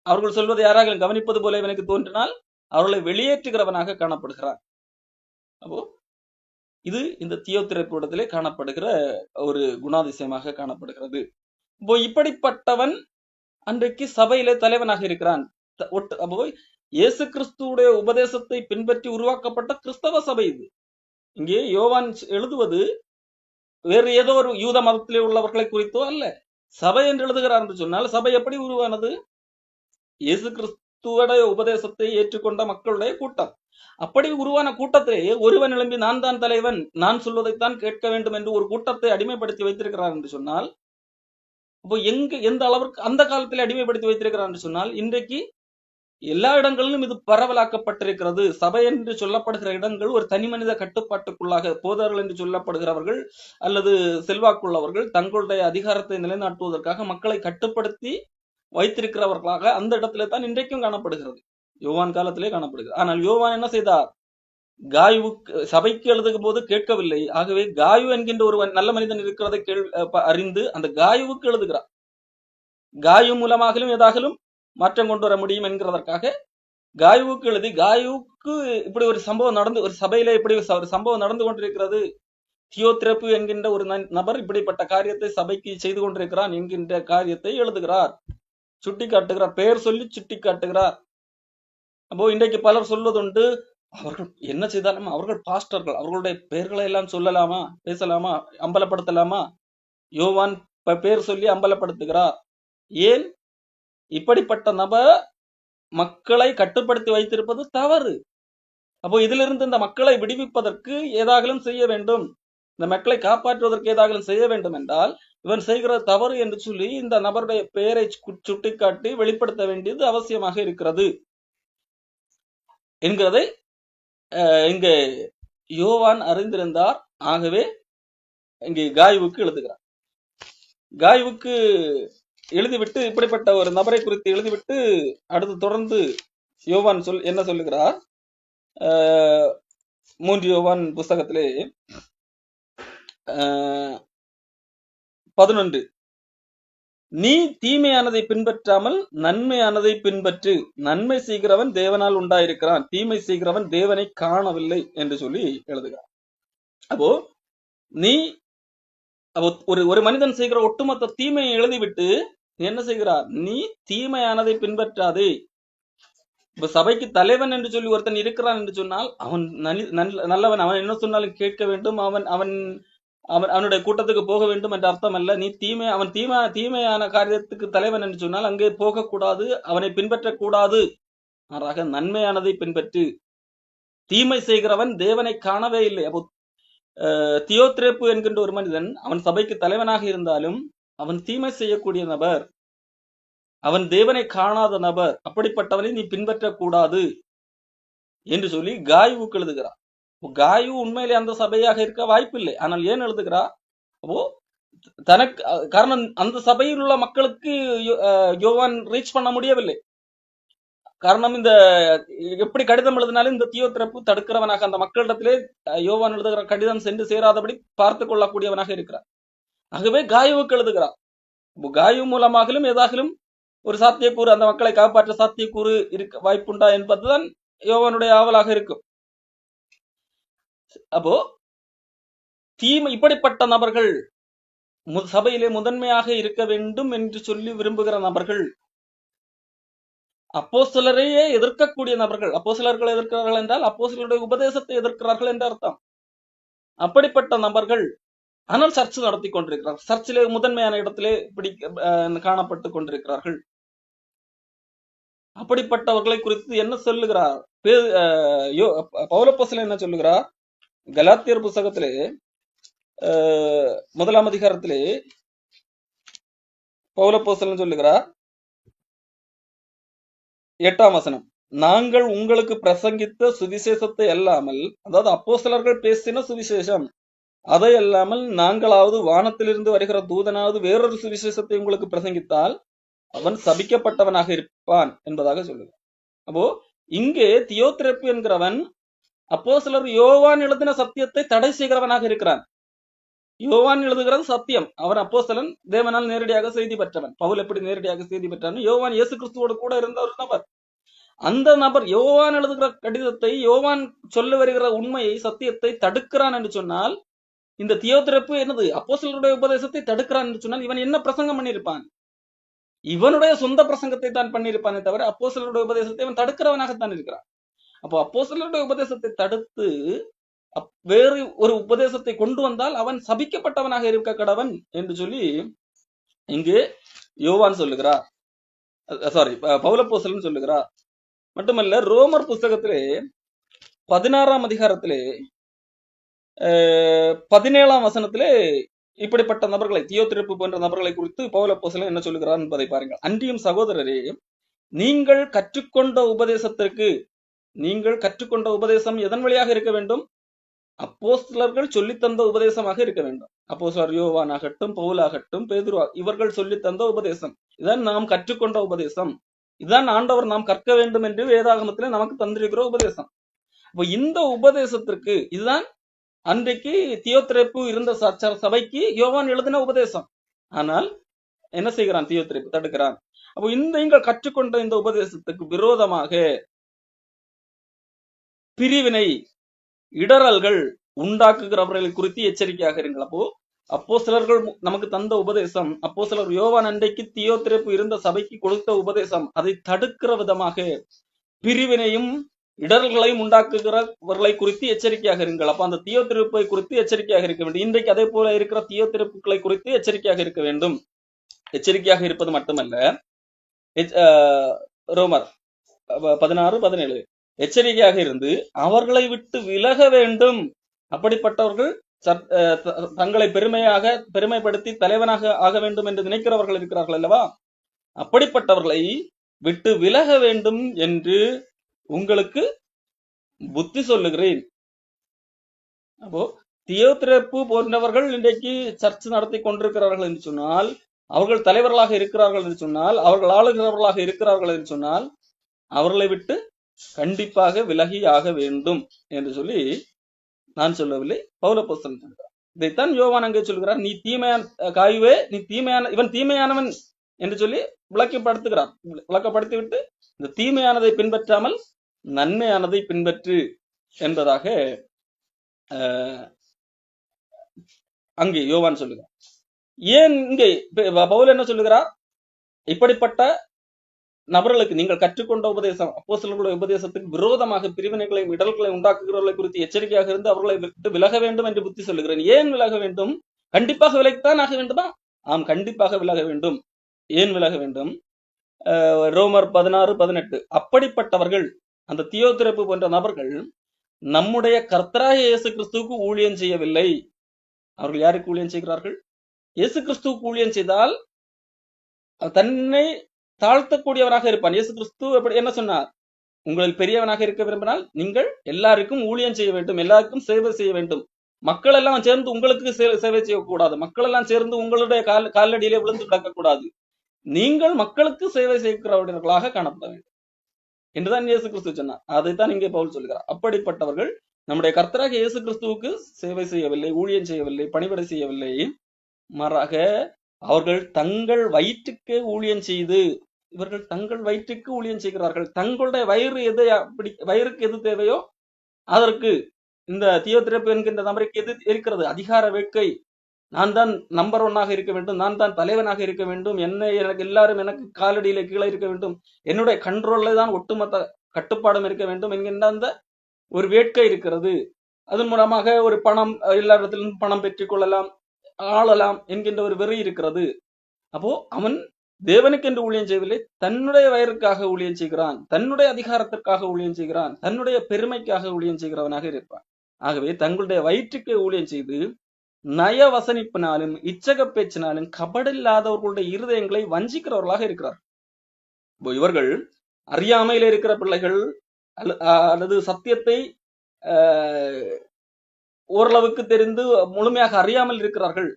அவர்கள் சொல்வதை யாராலும் கவனிப்பது போல இவனுக்கு தோன்றினால் அவர்களை வெளியேற்றுகிறவனாக காணப்படுகிறான். அப்போ இது இந்த தியோத்திரப்பிடத்திலே காணப்படுகிற ஒரு குணாதிசயமாக காணப்படுகிறது. இப்போ இப்படிப்பட்டவன் அன்றைக்கு சபையிலே தலைவனாக இருக்கிறான். அப்போ இயேசு கிறிஸ்துவுடைய உபதேசத்தை பின்பற்றி உருவாக்கப்பட்ட கிறிஸ்தவ சபை இது. இங்கே யோவான் எழுதுவது வேறு ஏதோ ஒரு யூத மதத்திலே உள்ளவர்களை குறித்தோ அல்ல, சபை என்று எழுதுகிறார் என்று சொன்னால் சபை எப்படி உருவானது? இயேசு கிறிஸ்துவோட உபதேசத்தை ஏற்றுக்கொண்ட மக்களுடைய கூட்டம். அப்படி உருவான கூட்டத்திலே ஒருவன் எழும்பி நான் தான் தலைவன், நான் சொல்வதைத்தான் கேட்க வேண்டும் என்று ஒரு கூட்டத்தை அடிமைப்படுத்தி வைத்திருக்கிறார் என்று சொன்னால், அப்போ எந்த அளவிற்கு அந்த காலத்தில் அடிமைப்படுத்தி வைத்திருக்கிறார் என்று சொன்னால், இன்றைக்கு எல்லா இடங்களிலும் இது பரவலாக்கப்பட்டிருக்கிறது. சபை என்று சொல்லப்படுகிற இடங்கள் ஒரு தனி மனித கட்டுப்பாட்டுக்குள்ளாக, போதர்கள் என்று சொல்லப்படுகிறவர்கள் அல்லது செல்வாக்குள்ளவர்கள் தங்களுடைய அதிகாரத்தை நிலைநாட்டுவதற்காக மக்களை கட்டுப்படுத்தி வைத்திருக்கிறவர்களாக அந்த இடத்துல தான் இன்றைக்கும் காணப்படுகிறது. யோவான் காலத்திலே காணப்படுகிறது. ஆனால் யோவான் என்ன செய்தார்? காயுவுக்கு சபைக்கு எழுதும் போது கேட்கவில்லை. ஆகவே காயு என்கின்ற ஒரு நல்ல மனிதன் இருக்கிறதை அறிந்து அந்த காயுவுக்கு எழுதுகிறார். காயு மூலமாகலும் ஏதாகலும் மாற்றம் கொண்டு வர முடியும் என்கிறதற்காக காயுவுக்கு எழுதி, காயுவுக்கு இப்படி ஒரு சம்பவம் நடந்து, ஒரு சபையில இப்படி ஒரு சம்பவம் நடந்து கொண்டிருக்கிறது, தியோத்திரப்பு என்கின்ற ஒரு நபர் இப்படிப்பட்ட காரியத்தை சபைக்கு செய்து கொண்டிருக்கிறான் என்கின்ற காரியத்தை எழுதுகிறார், சுட்டி காட்டுகிறார், பெயர் சொல்லி சுட்டி காட்டுகிறார். அப்போ இன்றைக்கு பலர் சொல்வதுண்டு, அவர்கள் என்ன செய்தாலும் அவர்கள் பாஸ்டர்கள், அவர்களுடைய பெயர்களை எல்லாம் சொல்லலாமா, பேசலாமா, அம்பலப்படுத்தலாமா? யோவான் பெயர் சொல்லி அம்பலப்படுத்துகிறார். ஏன்? இப்படிப்பட்ட நபர் மக்களை கட்டுப்படுத்தி வைத்திருப்பது தவறு. அப்போ இதிலிருந்து இந்த மக்களை விடுவிப்பதற்கு ஏதாகலும் செய்ய வேண்டும், இந்த மக்களை காப்பாற்றுவதற்கு ஏதாகலும் செய்ய வேண்டும் என்றால் இவன் செய்கிற தவறு என்று சொல்லி இந்த நபருடைய பெயரை சுட்டிக்காட்டி வெளிப்படுத்த வேண்டியது அவசியமாக இருக்கிறது என்கிறதை இங்கே யோவான் அறிந்திருந்தார். ஆகவே இங்கே காயுவுக்கு எழுதுகிறார். காயுவுக்கு எழுதிவிட்டு, இப்படிப்பட்ட ஒரு நபரை குறித்து எழுதிவிட்டு அடுத்து தொடர்ந்து யோவான் என்ன சொல்லுகிறார்? 3 யோவான் புஸ்தகத்திலே 11, நீ தீமையானதை பின்பற்றாமல் நன்மையானதை பின்பற்று, நன்மை செய்கிறவன் தேவனால் உண்டாயிருக்கிறான், தீமை செய்கிறவன் தேவனை காணவில்லை என்று சொல்லி எழுதுகிறார். அப்போ ஒரு மனிதன் செய்கிற ஒட்டுமொத்த தீமையை எழுதிவிட்டு என்ன செய்கிறார்? நீ தீமையானதை பின்பற்றாதே. இப்ப சபைக்கு தலைவன் என்று சொல்லி ஒருத்தன் இருக்கிறான் என்று சொன்னால் அவன் நல்லவன், அவன் என்ன சொன்னாலும் கேட்க வேண்டும், அவனுடைய கூட்டத்துக்கு போக வேண்டும் என்ற அர்த்தம் அல்ல. நீ அவன் தீமையான காரியத்துக்கு தலைவன் என்று சொன்னால் அங்கே போகக்கூடாது, அவனை பின்பற்றக்கூடாது. மாறாக நன்மையானதை பின்பற்று. தீமை செய்கிறவன் தேவனை காணவே இல்லை. அப்போ தியோத்திரேப்பு என்கின்ற ஒரு மனிதன் அவன் சபைக்கு தலைவனாக இருந்தாலும் அவன் தீமை செய்யக்கூடிய நபர், அவன் தேவனை காணாத நபர். அப்படிப்பட்டவனை நீ பின்பற்றக்கூடாது என்று சொல்லி காயுவுக்கு எழுதுகிறார். காயு உண்மையிலே அந்த சபையாக இருக்க வாய்ப்பில்லை. ஆனால் ஏன் எழுதுகிறார்? அப்போ தனக்கு காரணம், அந்த சபையில் உள்ள மக்களுக்கு யோவான் ரீச் பண்ண முடியவில்லை. காரணம், இந்த எப்படி கடிதம் எழுதினாலும் இந்த தியோத்திரப்பு தடுக்கிறவனாக, அந்த மக்களிடத்திலே யோவான் எழுதுகிற கடிதம் சென்று சேராதபடி பார்த்து கொள்ளக்கூடியவனாக இருக்கிறார். ஆகவே காயுவுக்கு எழுதுகிறார். காயு மூலமாகலும் ஏதாகலும் ஒரு சாத்தியக்கூறு, அந்த மக்களை காப்பாற்ற சாத்தியக்கூறு இருக்க வாய்ப்புண்டா என்பதுதான் யோவானுடைய ஆவலாக இருக்கும். அப்போ இப்படிப்பட்ட நபர்கள் சபையிலே முதன்மையாக இருக்க வேண்டும் என்று சொல்லி விரும்புகிற நபர்கள் அப்போஸ்தலரையே எதிர்க்கக்கூடிய நபர்கள். அப்போஸ்தலர்களை எதிர்க்கிறார்கள் என்றால் அப்போஸ்தலருடைய உபதேசத்தை எதிர்க்கிறார்கள் என்று அர்த்தம். அப்படிப்பட்ட நபர்கள் ஆனால் சர்ச் நடத்தி கொண்டிருக்கிறார்கள். சர்ச்சிலே முதன்மையான இடத்திலே காணப்பட்டு கொண்டிருக்கிறார்கள். அப்படிப்பட்டவர்களை குறித்து என்ன சொல்லுகிறார் பவுலப்போஸ்தலன்? என்ன சொல்லுகிறார்? கலாத்தியர் புத்தகத்திலே 1ஆம் அதிகாரத்திலே பவுலப்போஸ்தலன் சொல்லுகிறார் 8ஆம் வசனம், நாங்கள் உங்களுக்கு பிரசங்கித்த சுவிசேஷத்தை அல்லாமல், அதாவது அப்போஸ்தலர்கள் பேசின சுவிசேஷம், அதை அல்லாமல் நாங்களாவது வானத்திலிருந்து வருகிற தூதனாவது வேறொரு சுவிசேஷத்தை உங்களுக்கு பிரசங்கித்தால் அவன் சபிக்கப்பட்டவனாக இருப்பான் என்பதாக சொல்லுகிறார். அப்போ இங்கே தியோத்திரப்பு என்கிறவன் அப்போஸ்தலர் யோவான் எழுதின சத்தியத்தை தடை செய்கிறவனாக இருக்கிறான். யோவான் எழுதுகிறது சத்தியம். அவன் அப்போஸ்தலன், தேவனால் நேரடியாக செய்தி பெற்றவன். பவுல் எப்படி நேரடியாக செய்தி பெற்றான்? யோவான் இயேசு கிறிஸ்துவோடு கூட இருந்த ஒரு நபர். அந்த நபர் யோவான் எழுதுகிற கடிதத்தை, யோவான் சொல்ல வருகிற உண்மையை, சத்தியத்தை தடுக்கிறான் என்று சொன்னால், இந்த தியோத்திரப்பு என்னது? அப்போஸ்தலருடைய உபதேசத்தை தடுக்கிறான் என்று சொன்னால் இவன் என்ன பிரசங்கம் பண்ணியிருப்பான்? இவனுடைய சொந்த பிரசங்கத்தை தான் பண்ணியிருப்பானே தவிர அப்போஸ்தலருடைய உபதேசத்தை இவன் தடுக்கிறவனாகத்தான் இருக்கிறான். அப்போ அப்போஸ்தலருடைய உபதேசத்தை தடுத்து வேறு ஒரு உபதேசத்தை கொண்டு வந்தால் அவன் சபிக்கப்பட்டவனாக இருக்க கடவன் என்று சொல்லி இங்கு யோவான் சொல்லுகிறார். சாரி, பவுலப்போஸ்தலன் சொல்லுகிறார். மட்டுமல்ல, ரோமர் புஸ்தகத்திலே 16ஆம் அதிகாரத்திலே 17ஆம் வசனத்திலே இப்படிப்பட்ட நபர்களை, தியோத்திரப்பு போன்ற நபர்களை குறித்து பவுலப்போஸ்தலன் என்ன சொல்லுகிறார் என்பதை பாருங்கள். அன்றியும் சகோதரரே, நீங்கள் கற்றுக்கொண்ட உபதேசம் எதன் வழியாக இருக்க வேண்டும்? அப்போஸ்தலர்கள் சொல்லித்தந்த உபதேசமாக இருக்க வேண்டும். அப்போஸ்தலர் யோவான் ஆகட்டும், பவுல் ஆகட்டும், பேதுரு, இவர்கள் சொல்லித்தந்த உபதேசம், இதான் நாம் கற்றுக்கொண்ட உபதேசம், இதுதான் ஆண்டவர் நாம் கற்க வேண்டும் என்று வேதாகமத்திலே நமக்கு தந்திருக்கிற உபதேசம். அப்போ இந்த உபதேசத்திற்கு, இதுதான் அன்றைக்கு தியோத்திரப்பு இருந்த சபைக்கு யோவான் எழுதின உபதேசம். ஆனால் என்ன செய்கிறான்? தியோத்திரப்பு தடுக்கிறான். அப்போ நீங்கள் கற்றுக்கொண்ட இந்த உபதேசத்துக்கு விரோதமாக பிரிவினை, இடரல்கள் உண்டாக்குகிறவர்களை குறித்து எச்சரிக்கையாக இருங்கள். அப்போ அப்போஸ்தலர்கள் நமக்கு தந்த உபதேசம், அப்போஸ்தலர் யோவான் அன்றைக்கு தியோத்திரப்பு இருந்த சபைக்கு கொடுத்த உபதேசம், அதை தடுக்கிற விதமாக பிரிவினையும் இடர்களையும் உண்டாக்குகிறவர்களை குறித்து எச்சரிக்கையாக இருங்கள். அப்ப அந்த தியோத்திரப்பை குறித்து எச்சரிக்கையாக இருக்க வேண்டும். இன்றைக்கு அதே போல இருக்கிற தியோத்திரப்புகளை குறித்து எச்சரிக்கையாக இருக்க வேண்டும். எச்சரிக்கையாக இருப்பது மட்டுமல்ல, ரோமர் 16-17, எச்சரிக்கையாக இருந்து அவர்களை விட்டு விலக வேண்டும். அப்படிப்பட்டவர்கள் தங்களை பெருமைப்படுத்தி தலைவனாக ஆக வேண்டும் என்று நினைக்கிறவர்கள் இருக்கிறார்கள் அல்லவா? அப்படிப்பட்டவர்களை விட்டு விலக வேண்டும் என்று உங்களுக்கு புத்தி சொல்லுகிறேன். அப்போ தியோத்திரப்பு போன்றவர்கள் இன்றைக்கு சர்ச் நடத்தி கொண்டிருக்கிறார்கள் என்று சொன்னால், அவர்கள் தலைவர்களாக இருக்கிறார்கள் என்று சொன்னால், அவர்கள் ஆளுகிறவர்களாக இருக்கிறார்கள் என்று சொன்னால், அவர்களை விட்டு கண்டிப்பாக விலகி ஆக வேண்டும் என்று சொல்லி நான் சொல்லவில்லை, பவுலப்போஸ்தலன் சொல்கிறார். இதைத்தான் யோவான் அங்கே சொல்கிறார். நீ தீமையான காயுவே, நீ இவன் தீமையானவன் என்று சொல்லி விளக்கப்படுத்துகிறார். விளக்கப்படுத்திவிட்டு இந்த தீமையானதை பின்பற்றாமல் நன்மையானதை பின்பற்று என்பதாக அங்கே யோவான் சொல்லுகிறார். ஏன் இங்கே பவுல் என்ன சொல்லுகிறார்? இப்படிப்பட்ட நபர்களுக்கு நீங்கள் கற்றுக்கொண்ட உபதேசம், அப்போஸ்தலர்களுடைய உபதேசத்துக்கு விரோதமாக பிரிவினைகளையும் இடர்களையும் உண்டாக்குகிறவர்களை குறித்து எச்சரிக்கையாக இருந்து அவர்களை விட்டு விலக வேண்டும் என்று புத்தி சொல்லுகிறேன். ஏன் விலக வேண்டும்? கண்டிப்பாக விலகித்தான் ஆக வேண்டுமா? ஆம், கண்டிப்பாக விலக வேண்டும். ஏன் விலக வேண்டும்? ரோமர் 16-18, அப்படிப்பட்டவர்கள், அந்த தியோத்திரப்பு போன்ற நபர்கள் நம்முடைய கர்த்தராகிய இயேசு கிறிஸ்துவுக்கு ஊழியம் செய்யவில்லை. அவர்கள் யாருக்கு ஊழியம் செய்கிறார்கள்? இயேசு கிறிஸ்துவுக்கு ஊழியம் செய்தால் தன்னை தாழ்த்தக்கூடியவராக இருப்பான். இயேசு கிறிஸ்து என்ன சொன்னார்? உங்களில் பெரியவனாக இருக்க விரும்பினால் நீங்கள் எல்லாருக்கும் ஊழியம் செய்ய வேண்டும், எல்லாருக்கும் சேவை செய்ய வேண்டும். மக்கள் எல்லாம் சேர்ந்து உங்களுக்கு சேவை செய்யக்கூடாது, மக்கள் எல்லாம் சேர்ந்து உங்களுடைய காலடியிலே விழுந்து கிடக்கக்கூடாது. நீங்கள் மக்களுக்கு சேவை செய்கிறவர்களாக காணப்பட வேண்டும் என்றுதான் இயேசு கிறிஸ்து சொன்னார். அதைத்தான் இங்கே பவுல் சொல்கிறார். அப்படிப்பட்டவர்கள் நம்முடைய கர்த்தராக இயேசு கிறிஸ்துவுக்கு சேவை செய்யவில்லை, ஊழியம் செய்யவில்லை, பணிவிடை செய்யவில்லை. மாறாக அவர்கள் தங்கள் வயிற்றுக்கு ஊழியம் செய்து, இவர்கள் தங்கள் வயிற்றுக்கு ஊழியம் செய்கிறார்கள். தங்களுடைய வயிறுக்கு எது தேவையோ அதற்கு இந்த தியோத்திரப்பு என்கின்ற நபருக்கு எது இருக்கிறது? அதிகார வேட்கை, நான் தான் நம்பர் ஒன்னாக இருக்க வேண்டும், நான் தான் தலைவனாக இருக்க வேண்டும், எனக்கு எல்லாரும் எனக்கு காலடியில கீழே இருக்க வேண்டும், என்னுடைய கண்ட்ரோல்ல தான் ஒட்டுமொத்த கட்டுப்பாடும் இருக்க வேண்டும் என்கின்ற அந்த ஒரு வேட்கை இருக்கிறது. அதன் மூலமாக ஒரு பணம், எல்லா இடத்திலும் பணம் பெற்றுக் கொள்ளலாம், ஆளலாம் என்கின்ற ஒரு வெறி இருக்கிறது. அப்போ அவன் தேவனுக்கு என்று ஊழியம் செய்யவில்லை, தன்னுடைய வயருக்காக ஊழியம் செய்கிறான், தன்னுடைய அதிகாரத்திற்காக ஊழியம் செய்கிறான், தன்னுடைய பெருமைக்காக ஊழியம் செய்கிறவனாக இருப்பான். ஆகவே தங்களுடைய வயிற்றுக்கு ஊழியம் செய்து நய வசனிப்பினாலும் இச்சக பேச்சினாலும் கபடில்லாதவர்களுடைய இருதயங்களை வஞ்சிக்கிறவர்களாக இருக்கிறார். இவர்கள் அறியாமையில இருக்கிற பிள்ளைகள் அல்லது சத்தியத்தை ஓரளவுக்கு தெரிந்து முழுமையாக அறியாமல் இருக்கிறார்கள்.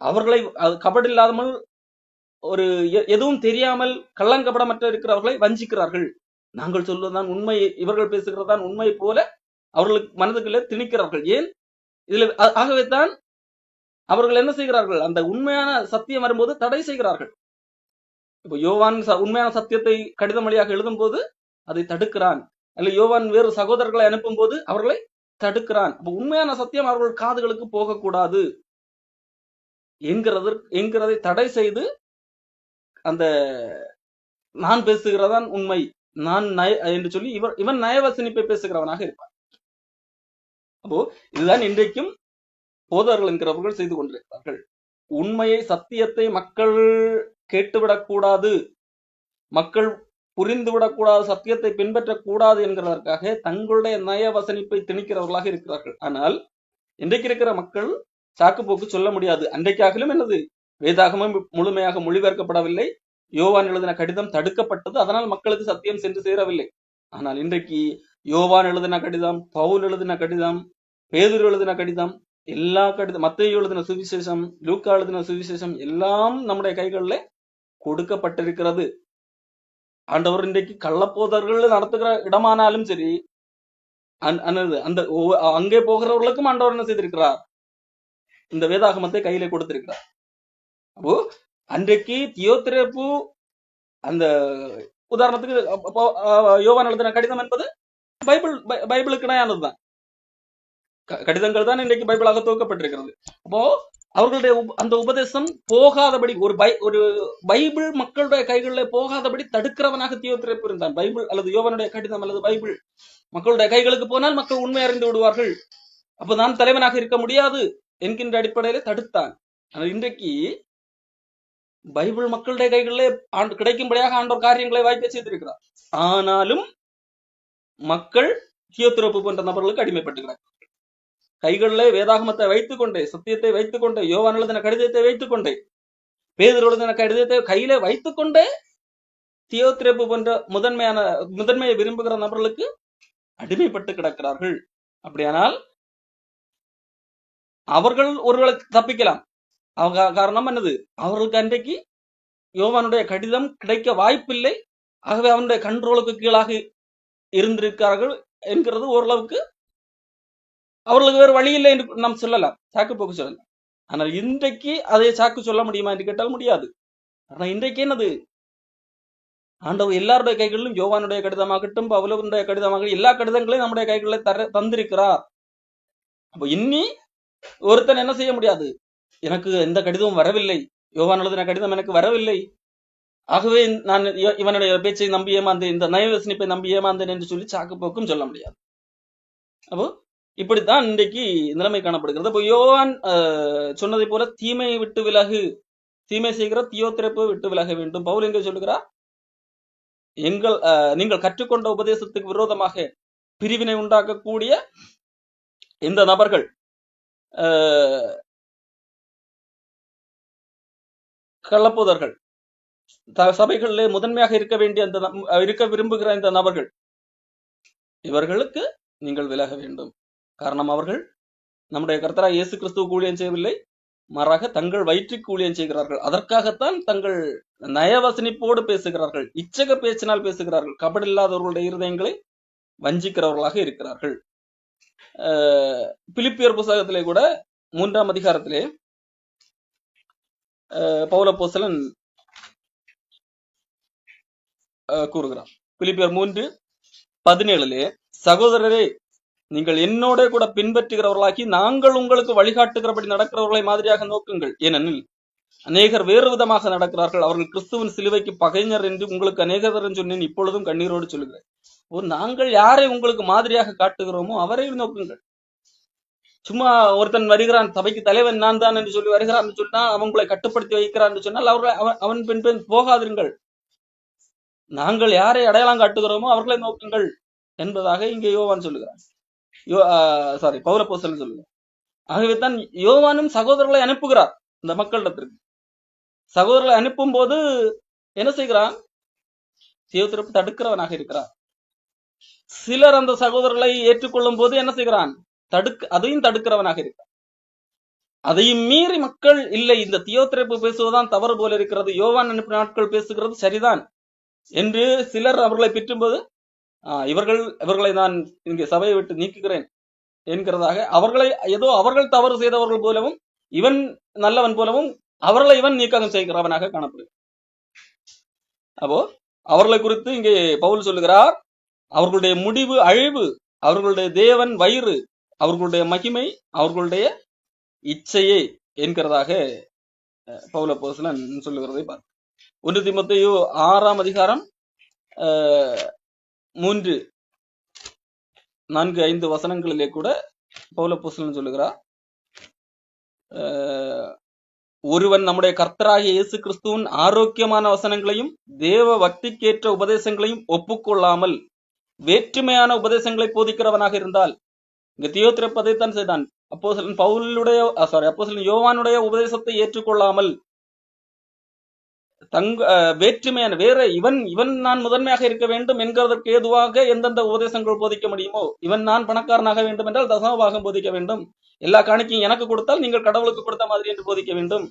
அவர்களை கபடில்லாமல் ஒரு எதுவும் தெரியாமல் கள்ளங்கபடமற்ற இருக்கிறவர்களை வஞ்சிக்கிறார்கள். நாங்கள் சொல்வதுதான் உண்மை, இவர்கள் பேசுகிறதான் உண்மை போல அவர்களுக்கு மனதுக்குள்ளே திணிக்கிறார்கள். ஏன் இதுல ஆகவே தான் அவர்கள் என்ன செய்கிறார்கள், அந்த உண்மையான சத்தியம் வரும்போது தடை செய்கிறார்கள். இப்ப யோவான் உண்மையான சத்தியத்தை கடிதம் வழியாக எழுதும் போது அதை தடுக்கிறான், அல்ல யோவான் வேறு சகோதரர்களை அனுப்பும் போது அவர்களை தடுக்கிறான். அப்ப உண்மையான சத்தியம் அவர்கள் காதுகளுக்கு போகக்கூடாது என்கிறதை தடை செய்து அந்த நான் பேசுகிறதான் உண்மை, நான் என்று சொல்லி இவன் நயவசனிப்பை பேசுகிறவனாக இருப்பான். அப்போ இதுதான் இன்றைக்கும் போதவர்கள் என்கிறவர்கள் செய்து கொண்டிருக்கிறார்கள். உண்மையை, சத்தியத்தை மக்கள் கேட்டுவிடக்கூடாது, மக்கள் புரிந்துவிடக்கூடாது, சத்தியத்தை பின்பற்றக்கூடாது என்கிறதற்காக தங்களுடைய நயவசனிப்பை திணிக்கிறவர்களாக இருக்கிறார்கள். ஆனால் இன்றைக்கு இருக்கிற மக்கள் சாக்கு போக்கு சொல்ல முடியாது. அன்றைக்காகலும் என்னது, வேதாகமும் முழுமையாக மொழிபெயர்க்கப்படவில்லை, யோவான் எழுதின கடிதம் தடுக்கப்பட்டது, அதனால் மக்களுக்கு சத்தியம் சென்று சேரவில்லை. ஆனால் இன்றைக்கு யோவான் எழுதின கடிதம், பவுல் எழுதின கடிதம், பேதுரு எழுதின கடிதம், எல்லா கடிதம், மத்தேயு எழுதின சுவிசேஷம், லூக்கா எழுதின சுவிசேஷம் எல்லாம் நம்முடைய கைகளில் கொடுக்கப்பட்டிருக்கிறது. ஆண்டவர் இன்றைக்கு கள்ளப்போதர்கள் நடத்துகிற இடமானாலும் சரி, அந்த அங்கே போகிறவர்களுக்கும் ஆண்டவர் என்ன செய்திருக்கிறார், இந்த வேதாகமத்தை கையில கொடுத்திருக்கிறார். அப்போ அன்றைக்கு தியோத்திரேப்பு, அந்த உதாரணத்துக்கு யோவான் எழுதின கடிதம் என்பது பைபிளுக்கு இணையானதுதான், கடிதங்கள் தான் இன்றைக்கு பைபிளாக துவக்கப்பட்டிருக்கிறது. அப்போ அவர்களுடைய அந்த உபதேசம் போகாதபடி, ஒரு பைபிள் மக்களுடைய கைகளில் போகாதபடி தடுக்கிறவனாக தியோத்திரேப்பு இருந்தான். பைபிள் அல்லது யோவானுடைய கடிதம் அல்லது பைபிள் மக்களுடைய கைகளுக்கு போனால் மக்கள் உண்மை அறிந்து விடுவார்கள், அப்ப நான் தலைவனாக இருக்க முடியாது என்கின்ற அடிப்படையில தடுத்தான். ஆனால் இன்றைக்கு பைபிள் மக்களுடைய கைகளிலே கிடைக்கும்படியாக ஆண்டவர் காரியங்களை வாய்க்க செய்திருக்கிறார். ஆனாலும் மக்கள் தியோத்திரேப்பு போன்ற நபர்களுக்கு அடிமைப்பட்டுகிறார். கைகளிலே வேதாகமத்தை வைத்துக் கொண்டே, சத்தியத்தை வைத்துக் கொண்டே, யோவான் எழுதின கடிதத்தை வைத்துக் கொண்டே, பேதுரு எழுதின கடிதத்தை கையிலே வைத்துக் கொண்டே தியோத்திரேப்பு போன்ற முதன்மையை விரும்புகிற நபர்களுக்கு அடிமைப்பட்டு கிடக்கிறார்கள். அப்படியானால் அவர்கள் ஒருவேளை தப்பிக்கலாம். காரணம் என்னது, அவர்களுக்கு அன்றைக்கு யோவானுடைய கடிதம் கிடைக்க வாய்ப்பில்லை, ஆகவே அவனுடைய கண்ட்ரோலுக்கு கீழாக இருந்திருக்கிறார்கள் என்கிறது ஓரளவுக்கு அவர்களுக்கு வேறு வழி இல்லை என்று நாம் சொல்லலாம், சாக்கு போக்கு சொல்லலாம். ஆனால் இன்றைக்கு அதை சாக்கு சொல்ல முடியுமா என்று கேட்டால் முடியாது. ஆனா இன்றைக்கு என்னது, ஆண்டவர் எல்லாருடைய கைகளிலும் யோவானுடைய கடிதமாகட்டும், பவுலுடைய கடிதமாக எல்லா கடிதங்களையும் நம்முடைய கைகளில் தந்திருக்கிறார். அப்போ இன்னி ஒருத்தன் என்ன செய்ய முடியாது, எனக்கு எந்த கடிதமும் வரவில்லை, யோவான் எழுதின கடிதம் எனக்கு வரவில்லை, ஆகவே நான் இவனுடைய பேச்சை நம்பி ஏமாந்தேன், இந்த நயவசனிப்பை நம்பி ஏமாந்தேன் என்று சொல்லி சாக்கு போக்கும் சொல்ல முடியாது. அப்போ இப்படித்தான் இன்றைக்கு நிலைமை காணப்படுகிறது. அப்போ யோவான் சொன்னதை போல தீமையை விட்டு விலகு, தீமை செய்கிற தியோத்திரேப்பை விட்டு விலக வேண்டும். பவுல் எங்கே சொல்லுகிறார், நீங்கள் கற்றுக்கொண்ட உபதேசத்துக்கு விரோதமாக பிரிவினை உண்டாக்கக்கூடிய இந்த நபர்கள், கள்ளப்போதர்கள், சபைகளிலே முதன்மையாக இருக்க விரும்புகிற இந்த நபர்கள், இவர்களுக்கு நீங்கள் விலக வேண்டும். காரணம், அவர்கள் நம்முடைய கர்த்தராகிய இயேசு கிறிஸ்துவுக்கு ஊழியம் செய்யவில்லை, மாறாக தங்கள் வயிற்றுக்கு ஊழியம் செய்கிறார்கள். அதற்காகத்தான் தங்கள் நயவசனிப்போடு பேசுகிறார்கள், இச்சக பேச்சினால் பேசுகிறார்கள், கபடில்லாதவர்களுடைய இருதயங்களை வஞ்சிக்கிறவர்களாக இருக்கிறார்கள். பிலிப்பியர் புத்தகத்திலே கூட 3ஆம் அதிகாரத்திலே பவுல் அப்போஸ்தலன் கூறுகிறார். பிலிப்பியர் 3:17, சகோதரரே, நீங்கள் என்னோட கூட பின்பற்றுகிறவர்களாக்கி நாங்கள் உங்களுக்கு வழிகாட்டுகிறபடி நடக்கிறவர்களை மாதிரியாக நோக்குங்கள். ஏனெனில் அநேகர் வேறு விதமாக நடக்கிறார்கள், அவர்கள் கிறிஸ்துவின் சிலுவைக்கு பகைஞர் என்று உங்களுக்கு அநேகர் சொன்னேன், இப்பொழுதும் கண்ணீரோடு சொல்லுகிறேன். நாங்கள் யாரை உங்களுக்கு மாதிரியாக காட்டுகிறோமோ அவரை நோக்குங்கள். சும்மா ஒருத்தன் வருகிறான், சபைக்கு தலைவன் நான் தான் என்று சொல்லி வருகிறான் சொன்னா, அவங்களை கட்டுப்படுத்தி வைக்கிறான் என்று சொன்னால் அவன் பின் போகாதிருங்கள். நாங்கள் யாரை அடையாளம் காட்டுகிறோமோ அவர்களை நோக்குங்கள் என்பதாக இங்கே யோவான் சொல்லுகிறான். பவுல் அப்போஸ்தலன் சொல்லுகிறார். ஆகவே தான் யோவானும் சகோதரர்களை அனுப்புகிறார் இந்த மக்களிடத்திற்கு. சகோதரர்களை அனுப்பும் போது என்ன செய்கிறான்? தீயோத்திரப்பு தடுக்கிறவனாக இருக்கிறார். சிலர் அந்த சகோதரர்களை ஏற்றுக்கொள்ளும் போது என்ன செய்கிறான்? அதையும் தடுக்கிறவனாக இருக்கிறான். அதையும் மீறி மக்கள் இல்லை, இந்த தீயோத்திரப்பு பேசுவதுதான் தவறு போல இருக்கிறது, யோவான் அனுப்பின நாட்கள் பேசுகிறது சரிதான் என்று சிலர் அவர்களை பிற்றும்போது இவர்களை நான் இங்கே சபையை விட்டு நீக்குகிறேன் என்கிறதாக அவர்கள் தவறு செய்தவர்கள் போலவும் இவன் நல்லவன் போலவும் அவர்களை இவன் நீக்கம் செய்கிறவனாக காணப்படுகிறார். அப்போ அவர்களை குறித்து இங்கே பவுல் சொல்லுகிறார், அவர்களுடைய முடிவு அழிவு, அவர்களுடைய தேவன் வயிறு, அவர்களுடைய மகிமை அவர்களுடைய இச்சையே என்கிறதாக பவுல் அப்போஸ்தலன் சொல்லுகிறதை பார்க்க 1 தீமோத்தேயு 6ஆம் அதிகாரம் 3, 4, 5 வசனங்களிலே கூட பவுல் அப்போஸ்தலன் சொல்லுகிறார், ஒருவன் நம்முடைய கர்த்தராகிய இயேசு கிறிஸ்துவின் ஆரோக்கியமான வசனங்களையும் தேவ பக்திக்கேற்ற உபதேசங்களையும் ஒப்புக்கொள்ளாமல் வேற்றுமையான உபதேசங்களை போதிக்கிறவனாக இருந்தால், இங்க தீயோத்திரப்பு அதைத்தான் செய்தான். அப்போஸ்தலன் யோவானுடைய உபதேசத்தை ஏற்றுக்கொள்ளாமல் வேற்றுமையான இவன் நான் முதன்மையாக இருக்க வேண்டும் என்கிறதற்கு ஏதுவாக எந்தெந்த உபதேசங்கள் போதிக்க முடியுமோ, இவன் நான் பணக்காரனாக வேண்டும் என்றால் தசமபாகம் போதிக்க வேண்டும், எல்லா காணிக்கையும் எனக்கு கொடுத்தால் நீங்கள் கடவுளுக்கு கொடுத்த மாதிரி என்று போதிக்க வேண்டும்,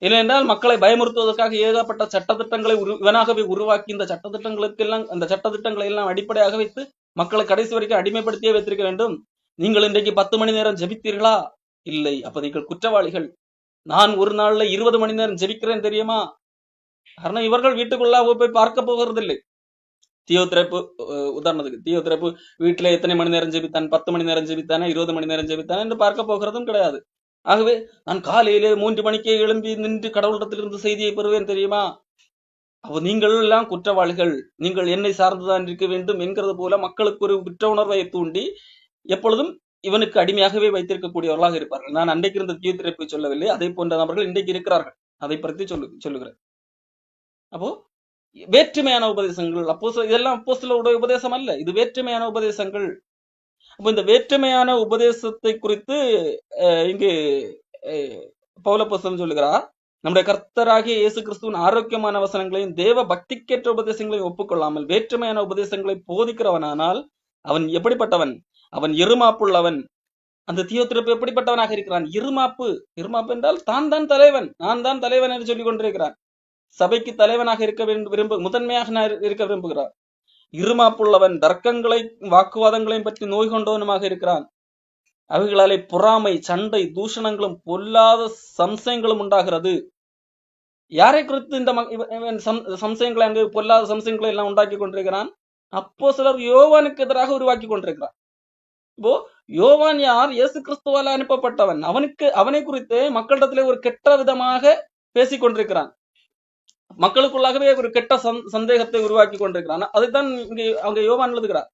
இல்லை என்றால் மக்களை பயமுறுத்துவதற்காக ஏகப்பட்ட சட்டத்திட்டங்களை இவனாகவே உருவாக்கி இந்த சட்டத்திட்டங்களை எல்லாம் அடிப்படையாக வைத்து மக்களை கடைசி வரைக்கும் அடிமைப்படுத்தியே வைத்திருக்க வேண்டும். நீங்கள் இன்றைக்கு 10 மணி நேரம் ஜெபித்தீர்களா? இல்லை, அப்ப நீங்கள் குற்றவாளிகள். நான் ஒரு நாள்ல 20 மணி நேரம் ஜெபிக்கிறேன் தெரியுமா? காரணம் இவர்கள் வீட்டுக்குள்ள போய் பார்க்க போகிறதில்லை. தீயோத்திரப்பு உதாரணத்துக்கு தீயோத்திரப்பு வீட்டுல எத்தனை மணி நேரம் ஜெபித்தான், 10 மணி நேரம் ஜெபித்தானே, 20 மணி நேரம் ஜெபித்தானே என்று பார்க்க போகிறதும் கிடையாது. ஆகவே நான் காலையிலே 3 மணிக்கே எழும்பி நின்று கடவுளிடத்திலிருந்து செய்தியை பெறுவேன் தெரியுமா? அப்போ நீங்கள் எல்லாம் குற்றவாளிகள், நீங்கள் என்னை சார்ந்துதான் இருக்க வேண்டும் என்கிறது போல மக்களுக்கு ஒரு குற்ற உணர்வை தூண்டி எப்பொழுதும் இவனுக்கு அடிமையாகவே வைத்திருக்கக்கூடியவர்களாக இருப்பார்கள். நான் அன்றைக்கு இருந்த தீயோத்திரப்பை சொல்லவில்லை, அதை போன்ற நபர்கள் இன்றைக்கு இருக்கிறார்கள், அதை பற்றி சொல்லுகிறேன். அப்போ வேற்றுமையான உபதேசங்கள் இதெல்லாம் அப்போஸ்தலருடைய உபதேசம் அல்ல, இது வேற்றுமையான உபதேசங்கள். அப்போ இந்த வேற்றுமையான உபதேசத்தை குறித்து இங்கு பவுல் அப்போஸ்தலன் சொல்லுகிறார், நம்முடைய கர்த்தராகிய இயேசு கிறிஸ்துவின் ஆரோக்கியமான வசனங்களையும் தேவ பக்திக்கேற்ற உபதேசங்களையும் ஒப்புக்கொள்ளாமல் வேற்றுமையான உபதேசங்களை போதிக்கிறவனானால் அவன் எப்படிப்பட்டவன்? அவன் இருமாப்புள்ளவன். அந்த தீயோத்திரப்பு எப்படிப்பட்டவனாக இருக்கிறான்? இருமாப்பு என்றால் தான் தலைவன், நான் தான் தலைவன் என்று சொல்லிக் கொண்டிருக்கிறான். சபைக்கு தலைவனாக இருக்க முதன்மையாக இருக்க விரும்புகிறார். இருமாப்புள்ளவன், தர்க்கங்களை வாக்குவாதங்களையும் பற்றி நோய் கொண்டவனுமாக இருக்கிறான். அவைகளாலே பொறாமை, சண்டை, தூஷணங்களும் பொல்லாத சம்சயங்களும் உண்டாகிறது. யாரை குறித்து இந்த சம்சயங்களை அங்கு பொல்லாத சம்சயங்களை எல்லாம் உண்டாக்கி கொண்டிருக்கிறான்? அப்போஸ்தலர் யோவானுக்கு எதிராக உருவாக்கி கொண்டிருக்கிறான். இப்போ யோவான் யார்? இயேசு கிறிஸ்துவால் அனுப்பப்பட்டவன். அவனை குறித்து மக்களிடத்திலே ஒரு கெட்ட விதமாக பேசிக் கொண்டிருக்கிறான். மக்களுக்குள்ளாகவே ஒரு கெட்ட சந்தேகத்தை உருவாக்கி கொண்டிருக்கிறான். அதைத்தான் அங்க யோவான் எழுதுகிறார்.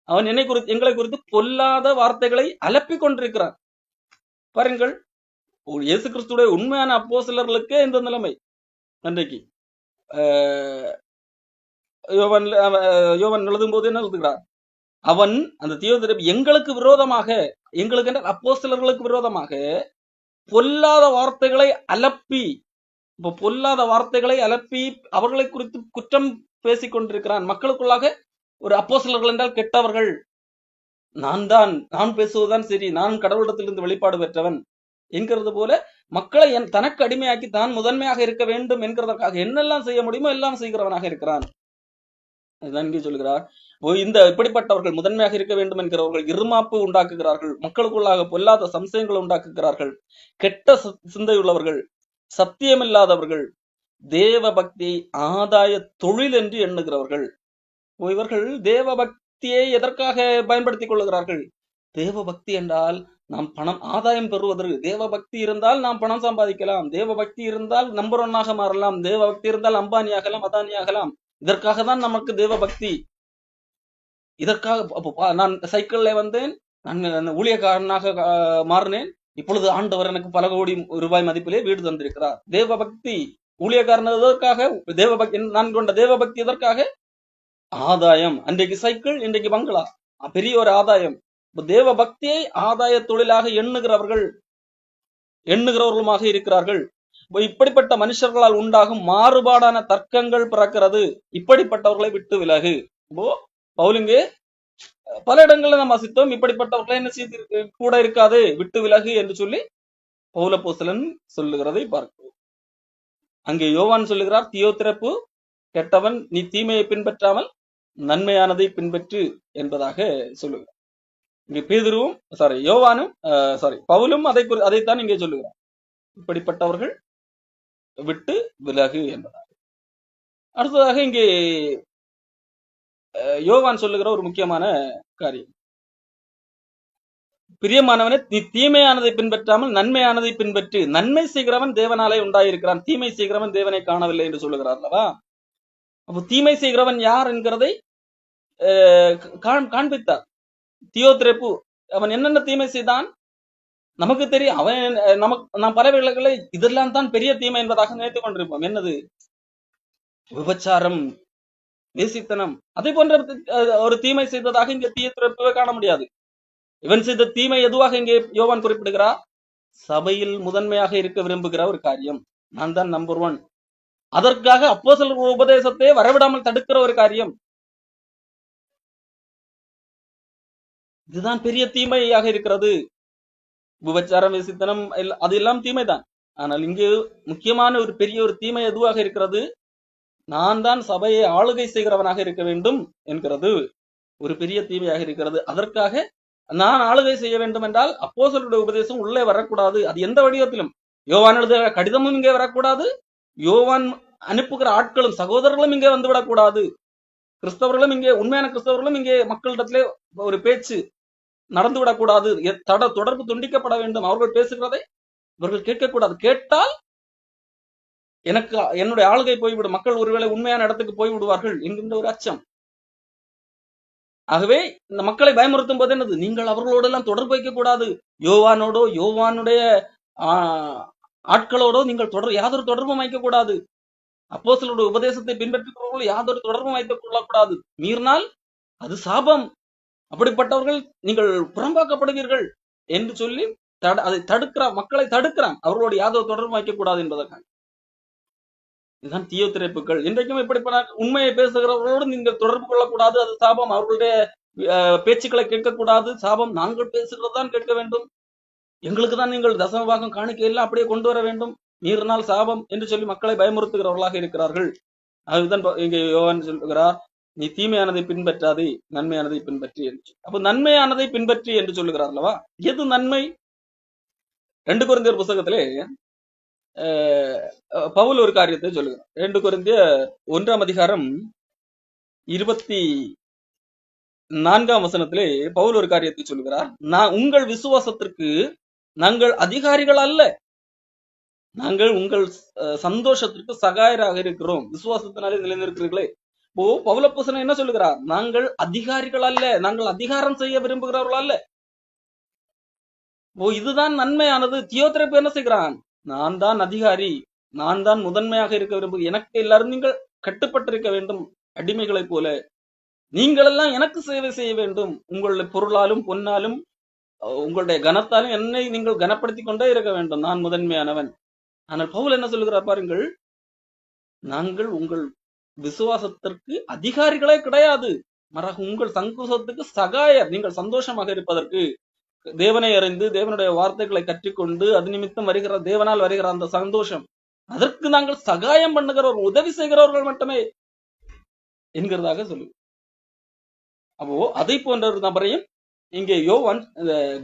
அவன் எங்களை குறித்து பொல்லாத வார்த்தைகளை அலப்பி கொண்டிருக்கிறான். பாருங்கள், இயேசு கிறிஸ்துடைய உண்மையான அப்போஸ்தலர்களுக்கே இந்த நிலைமை. அன்றைக்கு யோவான் எழுதும் போது என்ன எழுதுகிறார்? அவன் அந்த தீயோத்திரப்பு எங்களுக்கு விரோதமாக, எங்களுக்கு என்ற அப்போஸ்தலர்களுக்கு விரோதமாக பொல்லாத வார்த்தைகளை அலப்பி, பொல்லாத வார்த்தைகளை அலப்பி அவர்களை குறித்து குற்றம் பேசிக் கொண்டிருக்கிறான். மக்களுக்குள்ளாக ஒரு அப்போஸ்தலர்கள் என்றால் கெட்டவர்கள், நான் பேசுவதுதான் சரி, நான் கடவுளிடத்திலிருந்து வெளிப்பாடு பெற்றவன் என்கிறது போல மக்களை தனக்கு அடிமையாக்கி தான் முதன்மையாக இருக்க வேண்டும் என்கிறதற்காக என்னெல்லாம் செய்ய முடியுமோ எல்லாம் செய்கிறவனாக இருக்கிறான். அதுதான் இங்கே சொல்கிறார், இந்த இப்படிப்பட்டவர்கள் முதன்மையாக இருக்க வேண்டும் என்கிறவர்கள் இருமாப்பு உண்டாக்குகிறார்கள், மக்களுக்குள்ளாக பொல்லாத சம்சயங்களை உண்டாக்குகிறார்கள், கெட்ட சிந்தையுள்ளவர்கள், சத்தியமில்லாதவர்கள், தேவ பக்தியை ஆதாய தொழில் என்று எண்ணுகிறவர்கள். இவர்கள் தேவ பக்தியை எதற்காக பயன்படுத்திக் கொள்ளுகிறார்கள்? தேவ பக்தி என்றால் நாம் பணம் ஆதாயம் பெறுவதற்கு, தேவ பக்தி இருந்தால் நாம் பணம் சம்பாதிக்கலாம், தேவ பக்தி இருந்தால் நம்பர் ஒன்னாக மாறலாம், தேவ பக்தி இருந்தால் அம்பானி ஆகலாம், அதானி ஆகலாம். இதற்காக தான் நமக்கு தேவ பக்தி. இதற்காக நான் சைக்கிள்ல வந்தேன், நான் ஊழியக்காரனாக மாறினேன், இப்பொழுது ஆண்டவர் எனக்கு பல கோடி ரூபாய் மதிப்பிலே வீடு தந்திருக்கிறார். தேவ பக்தி ஊழியக்காரன் எதற்காக? தேவ பக்தி, நான் கொண்ட தேவ பக்தி எதற்காக? ஆதாயம். அன்றைக்கு சைக்கிள், இன்றைக்கு பங்களா, பெரிய ஒரு ஆதாயம். தேவ பக்தியை ஆதாய தொழிலாக எண்ணுகிறவர்களுமாக இருக்கிறார்கள். இப்படிப்பட்ட மனுஷர்களால் உண்டாகும் மாறுபாடான தர்க்கங்கள் பிறக்கிறது. இப்படிப்பட்டவர்களை விட்டு விலகு. இப்போ பவுலிங்கே பல இடங்களில் நாம் வாசித்தோம், இப்படிப்பட்டவர்களை என்ன செய்து கூட இருக்காது, விட்டு விலகு என்று சொல்லி பவுலப்போஸ்தலன் சொல்லுகிறதை பார்க்கிறோம். அங்கே யோவான் சொல்லுகிறார், தியோத்திரப்பு கெட்டவன், நீ தீமையை பின்பற்றாமல் நன்மையானதை பின்பற்று என்பதாக சொல்லுகிறார். இங்கே பேதுருவும் யோவானும் பவுலும் அதைத்தான் இங்கே சொல்லுகிறார், இப்படிப்பட்டவர்கள் விட்டு விலகு என்பதாக. அடுத்ததாக இங்கே யோவான் சொல்லுகிற ஒரு முக்கியமான காரியம், பிரியமானவனே, நீ தீமையானதை பின்பற்றாமல் நன்மையானதை பின்பற்று. நன்மை செய்கிறவன் தேவனாலே உண்டாயிருக்கிறான், தீமை செய்கிறவன் தேவனை காணவில்லை என்று சொல்லுகிறார் அல்லவா? அப்போ தீமை செய்கிறவன் யார் என்கிறதை காண்பித்தார். தியோத்திரப்பு அவன் என்னென்ன தீமை செய்தான் நமக்கு தெரியும். அவன் நாம் பல வேளைகளை இதெல்லாம் தான் பெரிய தீமை என்பதாக நினைத்துக் கொண்டிருப்போம். என்னது? விபச்சாரம், வேசித்தனம், அதே போன்ற ஒரு தீமை செய்ததாக இங்கே தியோத்திரப்புவை காண முடியாது. இவன் செய்த தீமை எதுவாக இங்கே யோவான் குறிப்பிடுகிறார்? சபையில் முதன்மையாக இருக்க விரும்புகிற ஒரு காரியம், நான் தான் நம்பர் ஒன், அதற்காக அப்போஸ்தலர் உபதேசத்தை வரவிடாமல் தடுக்கிற ஒரு காரியம், இதுதான் பெரிய தீமையாக இருக்கிறது. விபச்சாரம், வேசித்தனம், அதெல்லாம் தீமைதான். ஆனால் இங்கு முக்கியமான ஒரு பெரிய ஒரு தீமை எதுவாக இருக்கிறது? நான் தான் சபையை ஆளுகை செய்கிறவனாக இருக்க வேண்டும் என்கிறது ஒரு பெரிய தீமையாக இருக்கிறது. அதற்காக நான் ஆளுகை செய்ய வேண்டும் என்றால் அப்போஸ்தலருடைய உபதேசம் உள்ளே வரக்கூடாது. அது எந்த வடிவத்திலும், யோவான் எழுதுகிற கடிதமும் இங்கே வரக்கூடாது, யோவான் அனுப்புகிற ஆட்களும் சகோதரர்களும் இங்கே வந்துவிடக்கூடாது, கிறிஸ்தவர்களும் இங்கே, உண்மையான கிறிஸ்தவர்களும் இங்கே மக்களிடத்திலே ஒரு பேச்சு நடந்துவிடக்கூடாது, தொடர்பு துண்டிக்கப்பட வேண்டும். அவர்கள் பேசுகிறதை இவர்கள் கேட்கக்கூடாது. கேட்டால் எனக்கு என்னுடைய ஆளுகை போய்விடும், மக்கள் ஒருவேளை உண்மையான இடத்துக்கு போய்விடுவார்கள் என்கின்ற ஒரு அச்சம். ஆகவே இந்த மக்களை பயமுறுத்தும் போது என்னது? நீங்கள் அவர்களோடு எல்லாம் தொடர்பு வைக்கக்கூடாது, யோவானோடோ யோவானுடைய ஆட்களோடோ நீங்கள் யாதொரு தொடர்பும் வைக்கக்கூடாது, அப்போஸ்தலருடைய உபதேசத்தை பின்பற்றுகிறவர்கள் யாதொரு தொடர்பும் வைத்துக் கொள்ளக்கூடாது, மீறினால் அது சாபம், அப்படிப்பட்டவர்கள் நீங்கள் புறம்பாக்கப்படுவீர்கள் என்று சொல்லி அதை மக்களை தடுக்கிறான், அவர்களோடு யாதொரு தொடர்பும் வைக்கக்கூடாது என்பதற்காக. இதுதான் தியோத்திரப்புகள். இன்றைக்கும் இப்படிப்பட்ட உண்மையை பேசுகிறவர்களோடு நீங்கள் தொடர்பு கொள்ளக்கூடாது, அது சாபம், அவர்களுடைய பேச்சுக்களை கேட்கக்கூடாது, சாபம், நாங்கள் பேசுகிறதான் கேட்க வேண்டும், எங்களுக்கு தான் நீங்கள் தசமபாகம் காணிக்கையெல்லாம் அப்படியே கொண்டு வர வேண்டும், மீறினால் சாபம் என்று சொல்லி மக்களை பயமுறுத்துகிறவர்களாக இருக்கிறார்கள். அதுதான் இங்கே யோவான் சொல்லுகிறார், நீ தீமையானதை பின்பற்றாதே, நன்மையானதை பின்பற்றி என்று. அப்ப நன்மையானதை பின்பற்றி என்று சொல்லுகிறார் அல்லவா? எது நன்மை? 2 கொரிந்தியர் புத்தகத்திலே பவுல் ஒரு காரியத்தை சொல்லுகிறார். 2 கொரிந்தியர் 1 24 பவுல் ஒரு காரியத்தை சொல்லுகிறார். உங்கள் விசுவாசத்திற்கு நாங்கள் அதிகாரிகள் அல்ல, நாங்கள் உங்கள் சந்தோஷத்திற்கு சகாயராக இருக்கிறோம், விசுவாசத்தினாலே நிலைநிற்கிறீர்களே. இப்போ பவுலப்போஸ்தலன் என்ன சொல்லுகிறார்? நாங்கள் அதிகாரிகள் அல்ல, நாங்கள் அதிகாரம் செய்ய விரும்புகிறவர்கள் அல்ல. இதுதான் நன்மையானது. தியோத்திரப்பு என்ன செய்கிறான்? நான் தான் அதிகாரி, நான் தான் முதன்மையாக இருக்க விரும்புகிறேன், எனக்கு எல்லாரும் நீங்கள் கட்டுப்பட்டிருக்க வேண்டும், அடிமைகளைப் போல நீங்கள் எல்லாம் எனக்கு சேவை செய்ய வேண்டும், உங்களுடைய பொருளாலும் பொன்னாலும் உங்களுடைய கனத்தாலும் என்னை நீங்கள் கனப்படுத்திக் கொண்டே இருக்க வேண்டும், நான் முதன்மையானவன். ஆனால் பவுல் என்ன சொல்லுகிறார் பாருங்கள், நாங்கள் உங்கள் விசுவாசத்திற்கு அதிகாரிகளே கிடையாது, மாறாக உங்கள் சந்தோஷத்துக்கு சகாயர், நீங்கள் சந்தோஷமாக இருப்பதற்கு, தேவனை அறிந்து தேவனுடைய வார்த்தைகளை கற்றுக்கொண்டு அது நிமித்தம் வருகிற, தேவனால் வருகிற அந்த சந்தோஷம், அதற்கு நாங்கள் சகாயம் பண்ணுகிறவர்கள், உதவி செய்கிறவர்கள் மட்டுமே என்கிறதாக சொல்லு. அப்போ அதை போன்ற ஒரு நபரையும் இங்கே யோவான்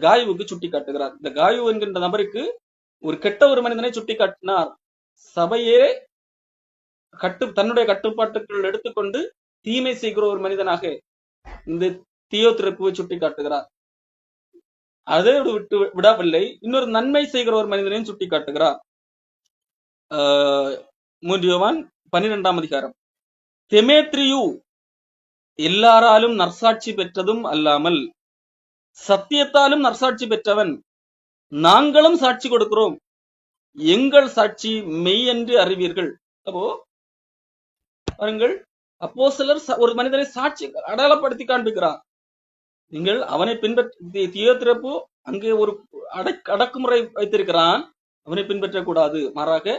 காயுவுக்கு சுட்டி காட்டுகிறார். இந்த காயு என்கின்ற நபருக்கு ஒரு கெட்ட ஒரு மனிதனை சுட்டி காட்டினார். சபையே தன்னுடைய கட்டுப்பாட்டுக்குள் எடுத்துக்கொண்டு தீமை செய்கிற ஒரு மனிதனாக இந்த தியோத்திரப்புவை சுட்டி காட்டுகிறார். அதை விட்டு விடவில்லை, இன்னொரு நன்மை செய்கிற ஒரு மனிதனையும் சுட்டி காட்டுகிறார். 3 யோவான் 12ஆம் அதிகாரம். தெமேத்ரியு எல்லாராலும் நற்சாட்சி பெற்றதும் அல்லாமல் சத்தியத்தாலும் நற்சாட்சி பெற்றவன், நாங்களும் சாட்சி கொடுக்கிறோம், எங்கள் சாட்சி மெய் என்று அறிவீர்கள். அப்போ பாருங்கள், அப்போஸ்தலர் ஒரு மனிதனை சாட்சி அடையாளப்படுத்தி காண்பிக்கிறார். நீங்கள் அவனை பின்பற்றி, தியோத்திரப்பு அங்கே ஒரு அடக்குமுறை வைத்திருக்கிறான், அவனை பின்பற்றக்கூடாது. மாறாக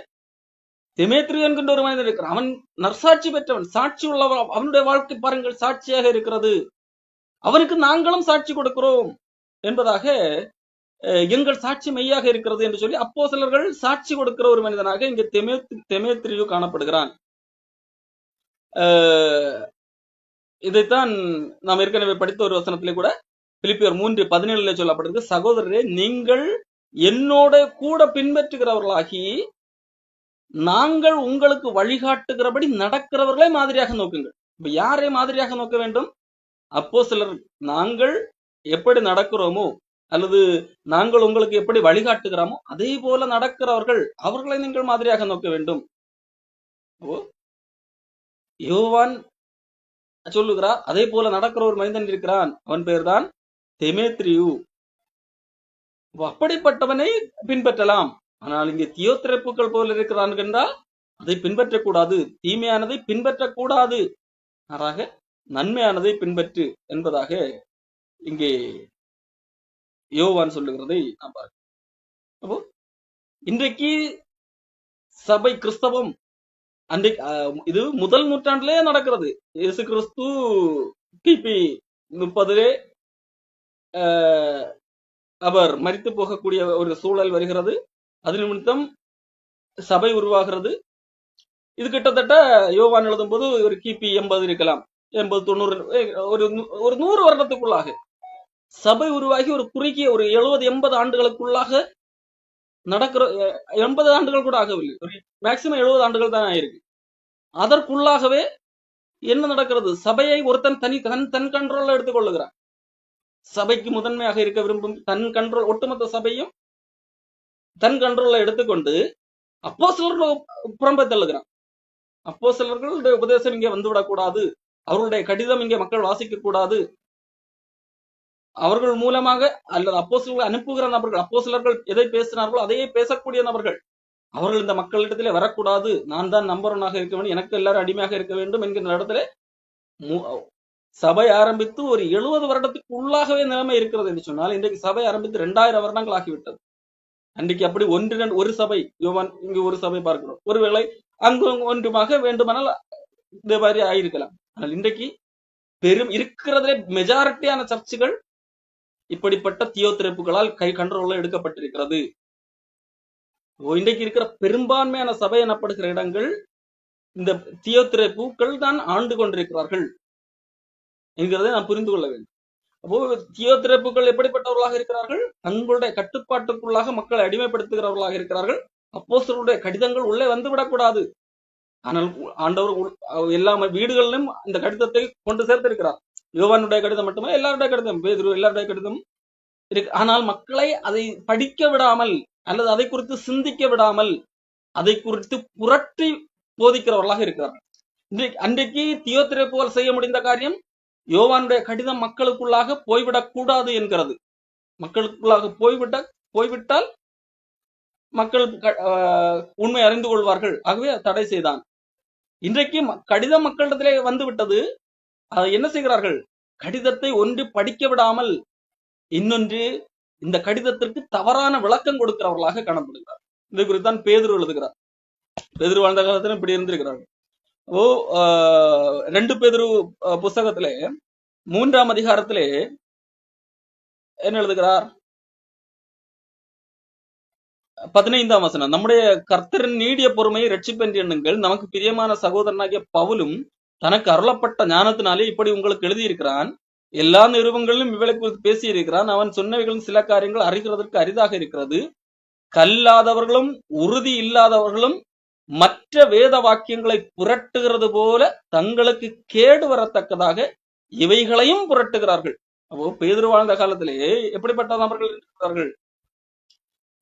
தெமேத்ரியு என்கின்ற ஒரு மனிதன் இருக்கிறான், அவன் நற்சாட்சி பெற்றவன், சாட்சி உள்ளவன், அவனுடைய வாழ்க்கை பாருங்கள் சாட்சியாக இருக்கிறது, அவனுக்கு நாங்களும் சாட்சி கொடுக்கிறோம் என்பதாக, எங்கள் சாட்சி மெய்யாக இருக்கிறது என்று சொல்லி அப்போஸ்தலர்கள் சாட்சி கொடுக்கிற ஒரு மனிதனாக இங்கே தெமேத்ரியு காணப்படுகிறான். இதைத்தான் நாம் ஏற்கனவே படித்த ஒரு வசனத்திலே கூட பிலிப்பியர் 3:17 சொல்லப்படுது, சகோதரரே நீங்கள் என்னோட கூட பின்பற்றுகிறவர்களாகி நாங்கள் உங்களுக்கு வழிகாட்டுகிறபடி நடக்கிறவர்களே மாதிரியாக நோக்குங்கள். இப்ப யாரை மாதிரியாக நோக்க வேண்டும்? அப்போஸ்தலர் நாங்கள் எப்படி நடக்கிறோமோ அல்லது நாங்கள் உங்களுக்கு எப்படி வழிகாட்டுகிறோமோ அதே போல நடக்கிறவர்கள், அவர்களை நீங்கள் மாதிரியாக நோக்க வேண்டும். யோவான் சொல்லுகிறார், அதே போல நடக்கிற ஒரு மனிதன் இருக்கிறான், அவன் பெயர்தான் தெமேத்ரியு. அப்படிப்பட்டவனை பின்பற்றலாம். ஆனால் இங்கே தியோத்திரப்புக்கள் போல இருக்கிறான் என்றால் அதை பின்பற்றக்கூடாது, தீமையானதை பின்பற்றக்கூடாது, மாறாக நன்மையானதை பின்பற்று என்பதாக இங்கே யோவான் சொல்லுகிறதை நாம் பார்க்கிறோம். அப்போ இன்றைக்கு சபை கிறிஸ்தவம் அன்றைக்கு இது முதல் நூற்றாண்டிலே நடக்கிறது. இயேசு கிறிஸ்து கிபி 30 அவர் மரித்து போகக்கூடிய ஒரு சூழல் வருகிறது. அது நிமித்தம் சபை உருவாகிறது. இது கிட்டத்தட்ட யோவான் எழுதும் போது ஒரு கிபி 80 இருக்கலாம், 80-90, ஒரு 100 வருடத்துக்குள்ளாக சபை உருவாகி ஒரு குறுகிய ஒரு 70-80 ஆண்டுகளுக்குள்ளாக நடக்கிற, 80 ஆண்டுகள் கூட ஆகவில்லை, ஒரு மேக்சிமம் 70 ஆண்டுகள் தான் ஆயிருக்கு. அதற்குள்ளாகவே என்ன நடக்கிறது? சபையை ஒருத்தன் தன் கண்ட்ரோல்ல எடுத்துக்கொள்ளுகிறான். சபைக்கு முதன்மையாக இருக்க விரும்பும் தன் கண்ட்ரோல், ஒட்டுமொத்த சபையும் தன் கண்ட்ரோல்ல எடுத்துக்கொண்டு அப்போஸ்தலர்கள் புறம்பே தள்ளுகிறான். அப்போஸ்தலர்களுடைய உபதேசம் இங்கே வந்துவிடக்கூடாது, அவர்களுடைய கடிதம் இங்கே மக்கள் வாசிக்க கூடாது, அவர்கள் மூலமாக அல்லது அப்போஸ்தலர்கள் அனுப்புகிற நபர்கள், அப்போஸ்தலர்கள் எதை பேசினார்களோ அதையே பேசக்கூடிய நபர்கள், அவர்கள் இந்த மக்களிடத்திலே வரக்கூடாது, நான் தான் நம்பர் 1ஆக இருக்க வேண்டும், எனக்கு எல்லாரும் அடிமையாக இருக்க வேண்டும் என்கிற இடத்துல சபை ஆரம்பித்து ஒரு 70 வருடத்துக்கு உள்ளாகவே நிலைமை இருக்கிறது என்று சொன்னால், இன்றைக்கு சபை ஆரம்பித்து 2000 வருடங்கள் ஆகிவிட்டது. அன்றைக்கு அப்படி ஒரு சபை, யோவான் இங்கு ஒரு சபை பார்க்கிறோம், ஒருவேளை அங்கு ஒன்றுமாக வேண்டுமானால் இந்த மாதிரி ஆயிருக்கலாம். ஆனால் இன்றைக்கு இருக்கிறதுலே மெஜாரிட்டியான சர்ச்சுகள் இப்படிப்பட்ட தியோத்திரப்புகளால் கண்ட்ரோல்ல எடுக்கப்பட்டிருக்கிறது. இன்றைக்கு இருக்கிற பெரும்பான்மையான சபை எனப்படுகிற இடங்கள் இந்த தியோத்திரப்புக்கள் தான் ஆண்டு கொண்டிருக்கிறார்கள் என்கிறதை நாம் புரிந்து கொள்ள வேண்டும். அப்போ தியோத்திரப்புக்கள் எப்படிப்பட்டவர்களாக இருக்கிறார்கள்? தங்களுடைய கட்டுப்பாட்டுக்குள்ளாக மக்களை அடிமைப்படுத்துகிறவர்களாக இருக்கிறார்கள். அப்போஸ்தலருடைய கடிதங்கள் உள்ளே வந்து விடக்கூடாது. ஆனால் ஆண்டவர் எல்லா வீடுகளிலும் இந்த கடிதத்தை கொண்டு சேர்த்திருக்கிறார். யோவானுடைய கடிதம் மட்டுமே, எல்லாருடைய கடிதம், பேதுரு எல்லாருடைய கடிதம் இருக்கு. ஆனால் மக்களை அதை படிக்க விடாமல் அல்லது அதை குறித்து சிந்திக்க விடாமல் அதை குறித்து புரட்டி போதிக்கிறவர்களாக இருக்கிறார்கள். அன்றைக்கு தியோத்திரப்புகள் செய்ய முடிந்த காரியம், யோவானுடைய கடிதம் மக்களுக்குள்ளாக போய்விடக் கூடாது என்கிறது. மக்களுக்குள்ளாக போய்விட்டால் மக்கள் உண்மை அறிந்து கொள்வார்கள், ஆகவே தடை செய்தான். இன்றைக்கு கடிதம் மக்களிடத்திலே வந்து விட்டது. அதை என்ன செய்கிறார்கள்? கடிதத்தை ஒன்று படிக்க விடாமல் இன்னொன்று இந்த கடிதத்திற்கு தவறான விளக்கம் கொடுக்கிறவர்களாக காணப்படுகிறார். இதை குறித்தான் பேதுரு எழுதுகிறார். பேதுரு வாழ்ந்த காலத்திலும் இப்படி இருந்திருக்கிறார்கள். 2 பேதுரு புஸ்தகத்திலே 3ஆம் அதிகாரத்திலே என்ன எழுதுகிறார்? 15ஆம் வசனம், நம்முடைய கர்த்தரின் நீடிய பொறுமையை ரட்சிப்பென்று எண்ணுங்கள், நமக்கு பிரியமான சகோதரனாகிய பவுலும் தனக்கு அருளப்பட்ட ஞானத்தினாலே இப்படி உங்களுக்கு எழுதியிருக்கிறான், எல்லா நிறுவனங்களிலும் இவளை குறித்து பேசியிருக்கிறான், அவன் சொன்னவைகளின் சில காரியங்கள் அறிகிறதற்கு அரிதாக இருக்கிறது, கல்லாதவர்களும் உறுதி இல்லாதவர்களும் மற்ற வேத வாக்கியங்களை புரட்டுகிறது போல தங்களுக்கு கேடு வரத்தக்கதாக இவைகளையும் புரட்டுகிறார்கள். அப்போ பேதுரு வாழ்ந்த காலத்திலேயே எப்படிப்பட்ட நபர்கள் இருக்கிறார்கள்?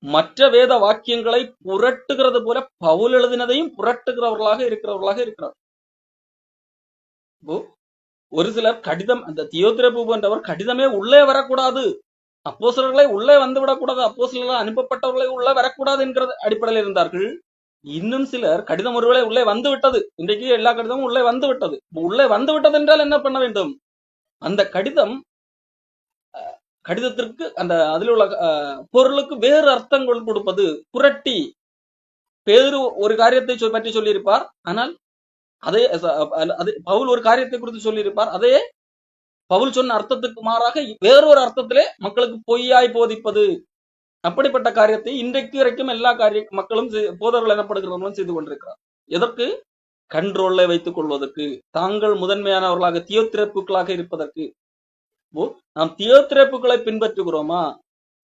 மற்ற வேத வாக்கியங்களை புரட்டுகிறது போல பவுல் எழுதினதையும் புரட்டுகிறவர்களாக இருக்கிறார். இப்போ ஒரு சிலர் கடிதம், அந்த தியோத்திரேப்பு போன்றவர் கடிதமே உள்ளே வரக்கூடாது, அப்போஸ்தலர்களை உள்ளே வந்து விடக்கூடாது, அப்போஸ்தலர்கள் அனுப்பப்பட்டவர்களை உள்ளே வரக்கூடாது என்கிற அடிப்படையில் இருந்தார்கள். இன்னும் சிலர் கடிதம் ஒருவேளை உள்ளே வந்து விட்டது, இன்றைக்கு எல்லா கடிதமும் உள்ளே வந்து விட்டது. உள்ளே வந்து விட்டது என்றால் என்ன பண்ண வேண்டும்? அந்த கடிதத்திற்கு அந்த அதில் உள்ள பொருளுக்கு வேறு அர்த்தங்கள் கொடுப்பது, புரட்டி. பேதுரு ஒரு காரியத்தை பற்றி சொல்லியிருப்பார், ஆனால் அதே பவுல் ஒரு காரியத்தை குறித்து சொல்லியிருப்பார், அதே பவுல் சொன்ன அர்த்தத்துக்கு மாறாக வேறொரு அர்த்தத்திலே மக்களுக்கு பொய்யாய் போதிப்பது. அப்படிப்பட்ட காரியத்தை இன்றைக்கு வரைக்கும் எல்லா மக்களும் போதவர்கள் எனப்படுகிறவர்களும் செய்து கொண்டிருக்கிறார். எதற்கு? கண்ட்ரோல்ல வைத்துக் கொள்வதற்கு, தாங்கள் முதன்மையானவர்களாக தியோத்திரேப்புகளாக இருப்பதற்கு. நாம் தியோத்திரேப்புகளை பின்பற்றுகிறோமா,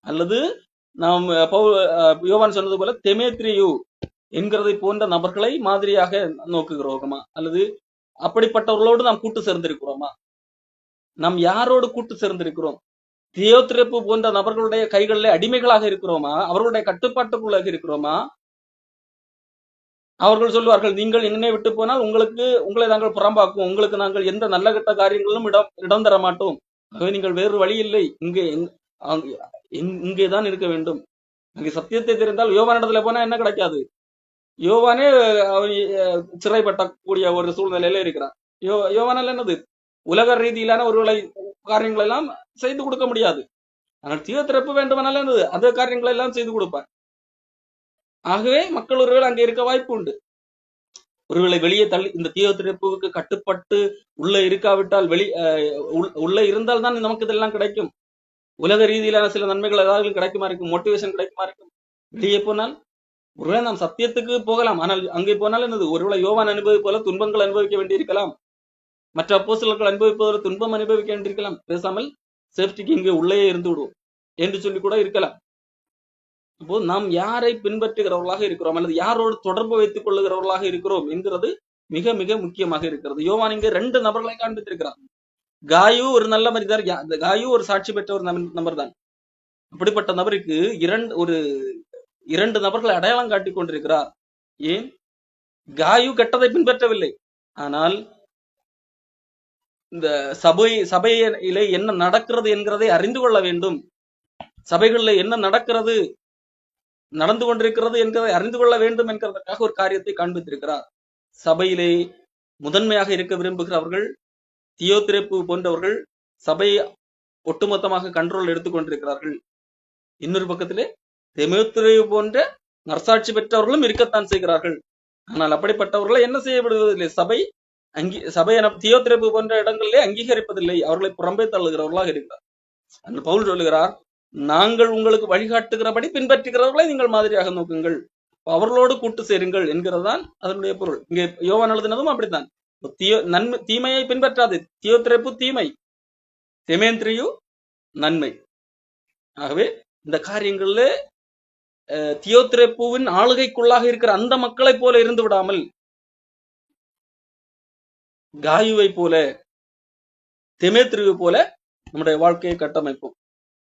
அல்லது நாம் யோவான் சொன்னது போல தெமேத்ரியு என்கிறதை போன்ற நபர்களை மாதிரியாக நோக்குகிறோமா, அல்லது அப்படிப்பட்டவர்களோடு நாம் கூட்டு சேர்ந்திருக்கிறோமா? நாம் யாரோடு கூட்டு சேர்ந்திருக்கிறோம்? தியோத்திரேப்பு போன்ற நபர்களுடைய கைகளில் அடிமைகளாக இருக்கிறோமா? அவர்களுடைய கட்டுப்பாட்டுக்குள்ளாக இருக்கிறோமா? அவர்கள் சொல்வார்கள், நீங்கள் என்னை விட்டு போனால் உங்களை நாங்கள் புறம்பாக்குவோம், உங்களுக்கு நாங்கள் எந்த நல்ல கெட்ட காரியங்களிலும் இடம் தர மாட்டோம், ஆகவே நீங்கள் வேறு வழி இல்லை, இங்கேதான் இருக்க வேண்டும். அங்கே சத்தியத்தை தெரிந்தால் யோவானிடத்துல போனா என்ன கிடைக்காது? யோவானே சிறைப்பட்டக்கூடிய ஒரு சூழ்நிலையில இருக்கிறான். யோவானால் என்னது? உலக ரீதியிலான ஒருவேளை காரியங்கள் எல்லாம் செய்து கொடுக்க முடியாது. ஆனால் தியோத்திரேப்பு வேண்டுமானாலும் என்னது? அந்த காரியங்களை எல்லாம் செய்து கொடுப்பார். ஆகவே மக்கள் ஒருவேளை அங்கே இருக்க வாய்ப்பு உண்டு. ஒருவேளை வெளியே தள்ளி இந்த தியோத்திரேப்புக்கு கட்டுப்பட்டு உள்ள இருக்காவிட்டால், உள்ள இருந்தால் தான் நமக்கு இதெல்லாம் கிடைக்கும். உலக ரீதியிலான சில நன்மைகள் ஏதாவது கிடைக்குமா இருக்கும், மோட்டிவேஷன் கிடைக்குமா இருக்கும். வெளியே போனால் ஒருவேளை நாம் சத்தியத்துக்கு போகலாம், ஆனால் அங்கே போனால் என்னது? ஒருவேளை யோவான் அனுபவிப்பது போல துன்பங்கள் அனுபவிக்க வேண்டியிருக்கலாம், மற்ற அப்போஸ்தலர்கள் அனுபவிப்பது துன்பம் அனுபவிக்க வேண்டியிருக்கலாம். பேசாமல் சேஃப்டிக்கு இங்கே உள்ளே இருந்து விடுவோம் என்று சொல்லி கூட இருக்கலாம். அப்போ நாம் யாரை பின்பற்றுகிறவர்களாக இருக்கிறோம், அல்லது யாரோடு தொடர்பு வைத்துக் கொள்ளுகிறவர்களாக இருக்கிறோம் என்கிறது மிக மிக முக்கியமாக இருக்கிறது. யோவான் இங்கே 2 நபர்களை காண்பித்திருக்கிறார். காயு ஒரு நல்ல மனிதர், காயு ஒரு சாட்சி பெற்ற ஒரு நபர் தான். அப்படிப்பட்ட நபருக்கு இரண்டு நபர்களை அடையாளம் காட்டிக் கொண்டிருக்கிறார். ஏன்? காயு கெட்டதை பின்பற்றவில்லை, ஆனால் இந்த சபையில என்ன நடக்கிறது என்கிறதை அறிந்து கொள்ள வேண்டும், சபைகளில் என்ன நடந்து கொண்டிருக்கிறது என்பதை அறிந்து கொள்ள வேண்டும் என்கிறதற்காக ஒரு காரியத்தை காண்பித்திருக்கிறார். சபையிலே முதன்மையாக இருக்க விரும்புகிறவர்கள், தியோத்திரேப்பு போன்றவர்கள் சபையை ஒட்டுமொத்தமாக கண்ட்ரோல் எடுத்துக்கொண்டிருக்கிறார்கள். இன்னொரு பக்கத்திலே தெமேத்ரியு போன்ற நற்சாட்சி பெற்றவர்களும் இருக்கத்தான் செய்கிறார்கள். ஆனால் அப்படிப்பட்டவர்களை என்ன செய்ய விடுவதில்லை, சபை தியோத்திரேப்பு போன்ற இடங்களிலே அங்கீகரிப்பதில்லை, அவர்களை புறம்பே தள்ளுகிறவர்களாக இருக்கிறார். அந்த பவுல் சொல்லுகிறார், நாங்கள் உங்களுக்கு வழிகாட்டுகிறபடி பின்பற்றுகிறவர்களை நீங்கள் மாதிரியாக நோக்குங்கள், அவர்களோடு கூட்டு சேருங்கள் என்கிறதுதான் அதனுடைய பொருள். இங்கே யோவான் எழுதினதும் அப்படித்தான். தீமையை பின்பற்றாது, தியோத்திரேப்பு தீமை, தெமேத்ரியு நன்மை. ஆகவே இந்த காரியங்கள்ல தியோத்திரேப்புவின் ஆளுகைக்குள்ளாக இருக்கிற அந்த மக்களை போல இருந்து விடாமல், காயுவை போல, தெமேத்ரியு போல நம்முடைய வாழ்க்கையை கட்டமைப்போம்.